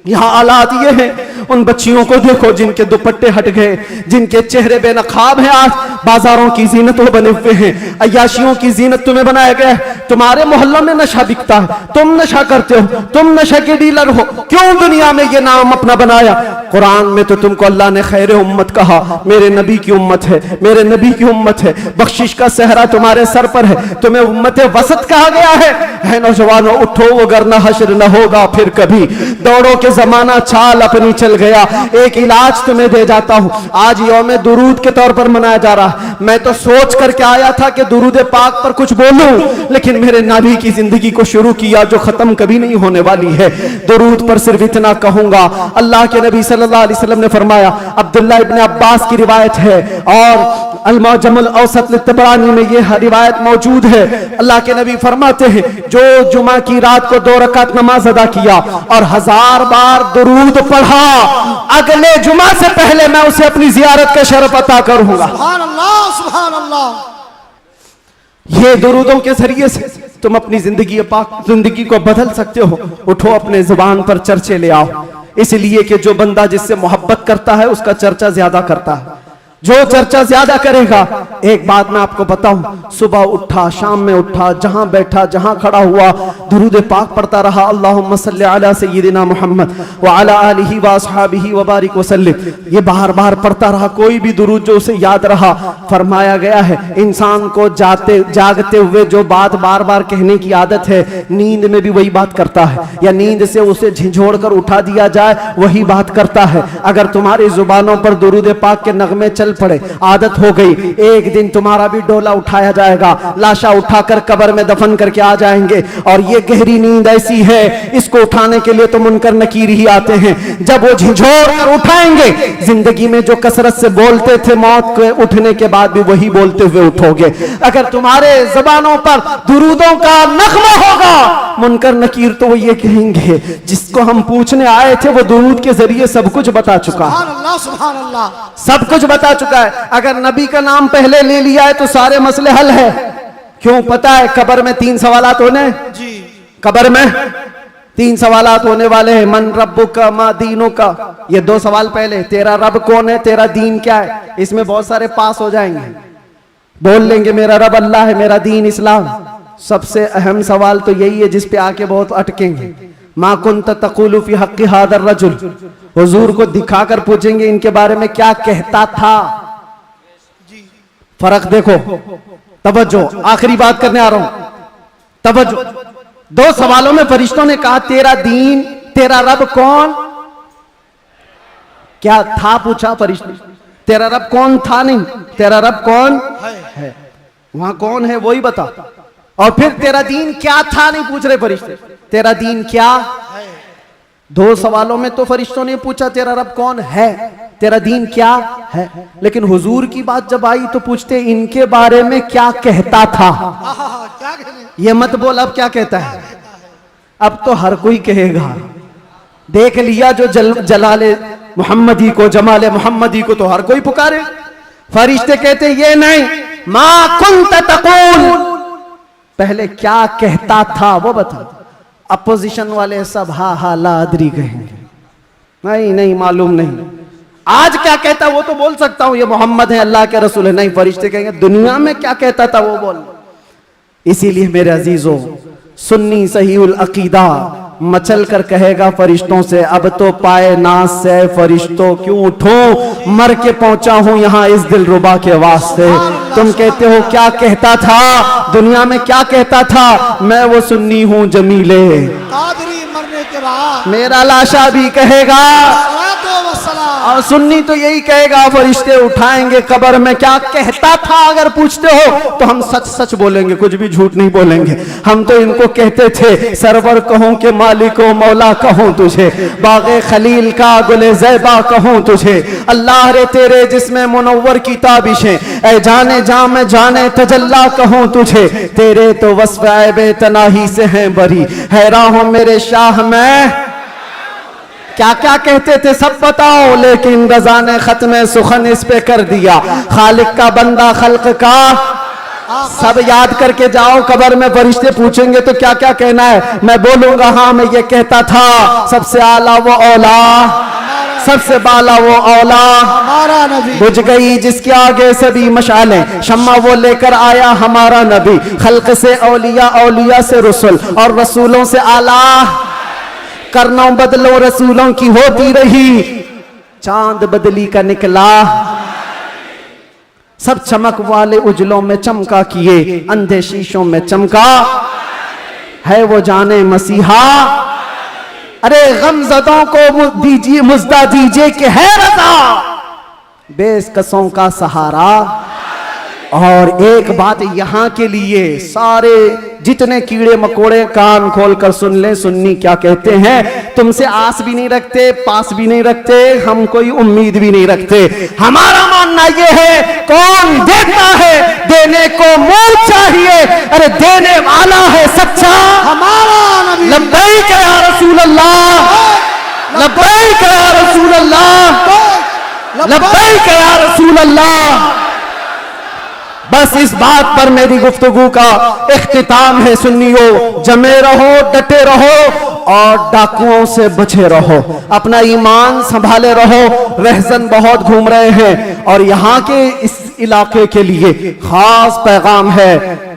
यहाँ हालात ये हैं, उन बच्चियों को देखो जिनके दुपट्टे हट गए, जिनके चेहरे बेनकाब हैं। आज बाजारों की जीनत वो बने हुए हैं, अय्याशियों की जीनत तुम्हें बनाया गया है। तुम्हारे मोहल्लों में नशा बिकता है, तुम नशा करते हो, तुम नशा के डीलर हो। क्यों दुनिया में ये नाम अपना बनाया? कुरान में तो तुमको अल्लाह ने खैर उम्मत कहा, मेरे नबी की उम्मत है, मेरे नबी की उम्मत है। बख्शिश का सहरा तुम्हारे सर पर है, तुम्हें उम्मत वसत कहा गया है नौजवानों उठो, वो वरना हश्र न होगा फिर कभी। दौड़ो के जमाना चाल अपनी चल गया। एक इलाज तुम्हें दे जाता हूं, आज यौम दुरूद के तौर पर मनाया जा रहा है। मैं तो सोच करके आया था कि दुरूद पाक पर कुछ बोलूं, लेकिन मेरे नबी की जिंदगी को शुरू किया जो खत्म कभी नहीं होने वाली है। दुरूद पर सिर्फ इतना कहूंगा, अल्लाह के नबी सल्लल्लाहु अलैहि वसल्लम ने फरमाया, अब्दुल्लाह इब्न अब्बास की रिवायत है और अल-मुअज्जमुल औसत लित-तबरानी में यह रिवायत मौजूद है। अल्लाह के नबी फरमाते हैं, जो जुमा की रात को 2 रकात नमाज अदा किया और 1000 बार दुरूद पढ़ा, अगले जुमा से पहले मैं उसे अपनी जियारत का शरफ अता करूंगा। सुभान अल्लाह, सुभान अल्लाह। ये दुरूदों के जरिए से तुम अपनी जिंदगी को बदल सकते हो। उठो, अपने जुबान पर चर्चे ले आओ, इसलिए कि जो बंदा जिससे मोहब्बत करता है उसका चर्चा ज्यादा करता है। जो चर्चा ज्यादा करेगा, एक बात मैं आपको बताऊं, सुबह उठा, शाम में उठा, जहां बैठा, जहां खड़ा हुआ, दुरूद पाक पढ़ता रहा, अल्लाहुम्मा सल्ली अला सय्यिदिना मुहम्मद व अला आलिहि व अस्हाबिहि व बारिक वसल्लिम। ये बार बार पढ़ता रहा, कोई भी दुरूद जो उसे याद रहा। फरमाया गया है, इंसान को जागते हुए जो बात बार बार कहने की आदत है, नींद में भी वही बात करता है, या नींद से उसे झिझोड़ कर उठा दिया जाए वही बात करता है। अगर तुम्हारी जुबानों पर दुरूद पाक के नगमे चल पड़े, आदत हो गई, एक दिन तुम्हारा भी डोला उठाया जाएगा, लाशा उठाकर कब्र में दफन करके आ जाएंगे। और ये गहरी नींद ऐसी है, इसको उठाने के लिए तो मुनकर नकीर ही आते हैं। जब वो झिझोड़ कर उठाएंगे, जिंदगी में जो कसरत से बोलते थे, मौत के उठने के बाद भी वही बोलते हुए उठोगे। अगर तुम्हारे जबानों पर दुरूदों का नगमा होगा, मुनकर नकीर तो वो ये कहेंगे, जिसको हम पूछने आए थे वो दुरूद के जरिए सब कुछ बता चुका है, सुभान अल्लाह, सुभान अल्लाह। सब कुछ बता चुका है। अगर नबी का नाम पहले ले लिया है तो सारे मसले हल है। क्यों? पता है कब्र में 3 सवालात होने, जी, कब्र में 3 सवालात होने वाले हैं। मन रब्बुका मा दीनुका, ये 2 सवाल पहले, तेरा रब कौन है, तेरा दीन क्या है। इसमें बहुत सारे पास हो जाएंगे, बोल लेंगे मेरा रब अल्लाह है, मेरा दीन इस्लाम। सबसे अहम सवाल तो यही है जिस पे आके बहुत अटकेंगे, मा कुंत तक़ूलु फी हक़्क़ि हाज़ा रजुल। हुजूर को दिखाकर पूछेंगे इनके बारे में क्या कहता था। फर्क देखो, तवज्जो, आखिरी बात करने आ रहा हूं, तवज्जो। 2 सवालों में फरिश्तों ने कहा तेरा दीन, तेरा रब कौन, क्या था पूछा फरिश्ते, तेरा रब कौन था नहीं, तेरा रब कौन है, वहां कौन है वही बता। और फिर तेरा दीन क्या था नहीं पूछ रहे फरिश्ते, तेरा दीन क्या है। 2 सवालों में तो फरिश्तों ने पूछा तेरा रब कौन है, तेरा दीन क्या है, लेकिन हुजूर की बात जब आई तो पूछते इनके बारे में क्या कहता था। क्या कहने? ये मत बोल अब क्या कहता है, अब तो हर कोई कहेगा। देख लिया जो जलाले मोहम्मदी को, जमाले मोहम्मदी को तो हर कोई पुकारे। फरिश्ते कहते ये नहीं, मा कुंत तक़ूल, पहले क्या कहता था वो बता। अपोजिशन वाले सब हा हा लादरी कहेंगे, नहीं नहीं मालूम नहीं। आज क्या कहता वो तो बोल सकता हूं, ये मोहम्मद है, अल्लाह के रसूल है। नहीं, फरिश्ते कहेंगे दुनिया में क्या कहता था वो बोल। इसीलिए मेरे अजीजों, सुन्नी सहीउल अकीदा मचल कर कहेगा फरिश्तों से, अब तो पाए नाज से फरिश्तों क्यों उठो, मर के पहुंचा हूं यहां इस दिलरुबा के वास्ते। तुम कहते हो क्या कहता था, दुनिया में क्या कहता था, मैं वो सुन्नी हूं जमीले, कादरी मरने के बाद मेरा लाशा भी कहेगा, और सुन्नी तो यही कहेगा। फरिश्ते उठाएंगे कब्र में, क्या कहता था अगर पूछते हो तो हम सच सच बोलेंगे, कुछ भी झूठ नहीं बोलेंगे। हम तो इनको कहते थे सरवर कहूं के मालिको मौला कहूं तुझे, बागे खलील का गुले ज़ैबा कहूं तुझे, अल्लाह रे तेरे जिसमें मुनव्वर की ताबिशें, ऐ जाने जाम जाने तजल्ला कहूं तुझे, तेरे तो वस्फ़ ऐबे तनाही से हैं बरी, हैरान हो मेरे शाह मैं क्या क्या कहते थे सब बताओ, लेकिन रजा ने खत्म सुखन इस पे कर दिया। खालिक का बंदा खल्क का, सब याद करके जाओ। कब्र में फरिश्ते पूछेंगे तो क्या क्या कहना है, मैं बोलूंगा हाँ मैं ये कहता था, सबसे आला वो औला, सबसे बाला वो औला। हमारा नबी बुझ गई जिसके आगे सभी मशालें, शम्मा वो लेकर आया हमारा नबी। खल्क से औलिया, औलिया से रसूल, और रसूलों से आला। करनों बदलो रसूलों की होती रही, चांद बदली का निकला। सब चमक वाले उजलों में चमका किए, अंधे शीशों में चमका है वो जाने मसीहा। अरे गमजदों को दीजिए मुजदा दीजिए कि है रजा बेकसों का सहारा। और एक बात यहाँ के लिए, सारे जितने कीड़े मकोड़े कान खोल कर सुन ले, सुन्नी क्या कहते हैं। तुमसे आस भी नहीं रखते, पास भी नहीं रखते, हम कोई उम्मीद भी नहीं रखते। हमारा मानना यह है कौन देता है, देने को मुंह चाहिए। अरे देने वाला है सच्चा हमारा नबी लब्बैक या रसूल अल्लाह, लब्बैक या रसूल अल्लाह, लब्बैक या रसूल अल्लाह। बस इस बात पर मेरी गुफ्तगू का इख्तिताम है। सुन्नियों, जमे रहो, डटे रहो और डाकुओं से बचे रहो, अपना ईमान संभाले रहो। रहजन बहुत घूम रहे हैं और यहाँ के इस इलाके के लिए खास पैगाम है।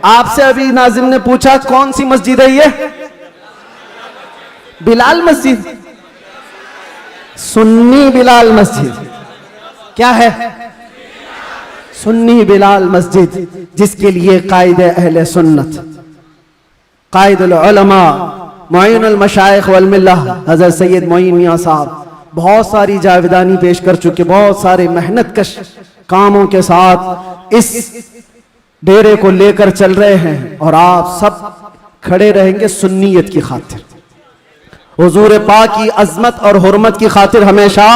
आपसे अभी नाजिम ने पूछा कौन सी मस्जिद है ये? बिलाल मस्जिद, सुन्नी बिलाल मस्जिद। क्या है? सुन्नी बिलाल मस्जिद, जिसके लिए कायदे अहले सुन्नत, कायदुल उलमा, मुईनुल मशाइख वल मिल्लह हज़रत सैयद मोइन मियां साहब बहुत सारी जावेदानी पेश कर चुके, बहुत सारे मेहनत कश कामों के साथ इस डेरे को लेकर चल रहे हैं। और आप सब खड़े रहेंगे सुन्नियत की खातिर, हुजूर पाक की अजमत और हुर्मत की खातिर हमेशा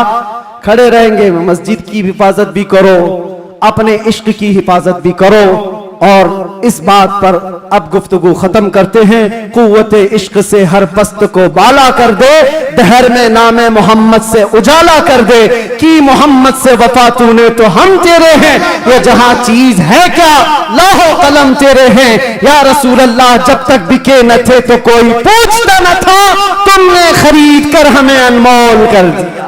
खड़े रहेंगे। मस्जिद की हिफाजत भी करो, अपने इश्क की हिफाजत भी करो। और इस बात पर अब गुफ्तगू खत्म करते हैं। कुव्वत इश्क से हर पस्त को बाला कर दे, दहर में नामे मोहम्मद से उजाला कर दे। कि मोहम्मद से वफा तूने तो हम तेरे हैं, ये जहां चीज है क्या लाहो कलम तेरे हैं। या रसूल अल्लाह जब तक बिके न थे तो कोई पूछता न था, तुमने खरीद कर हमें अनमोल कर दिया।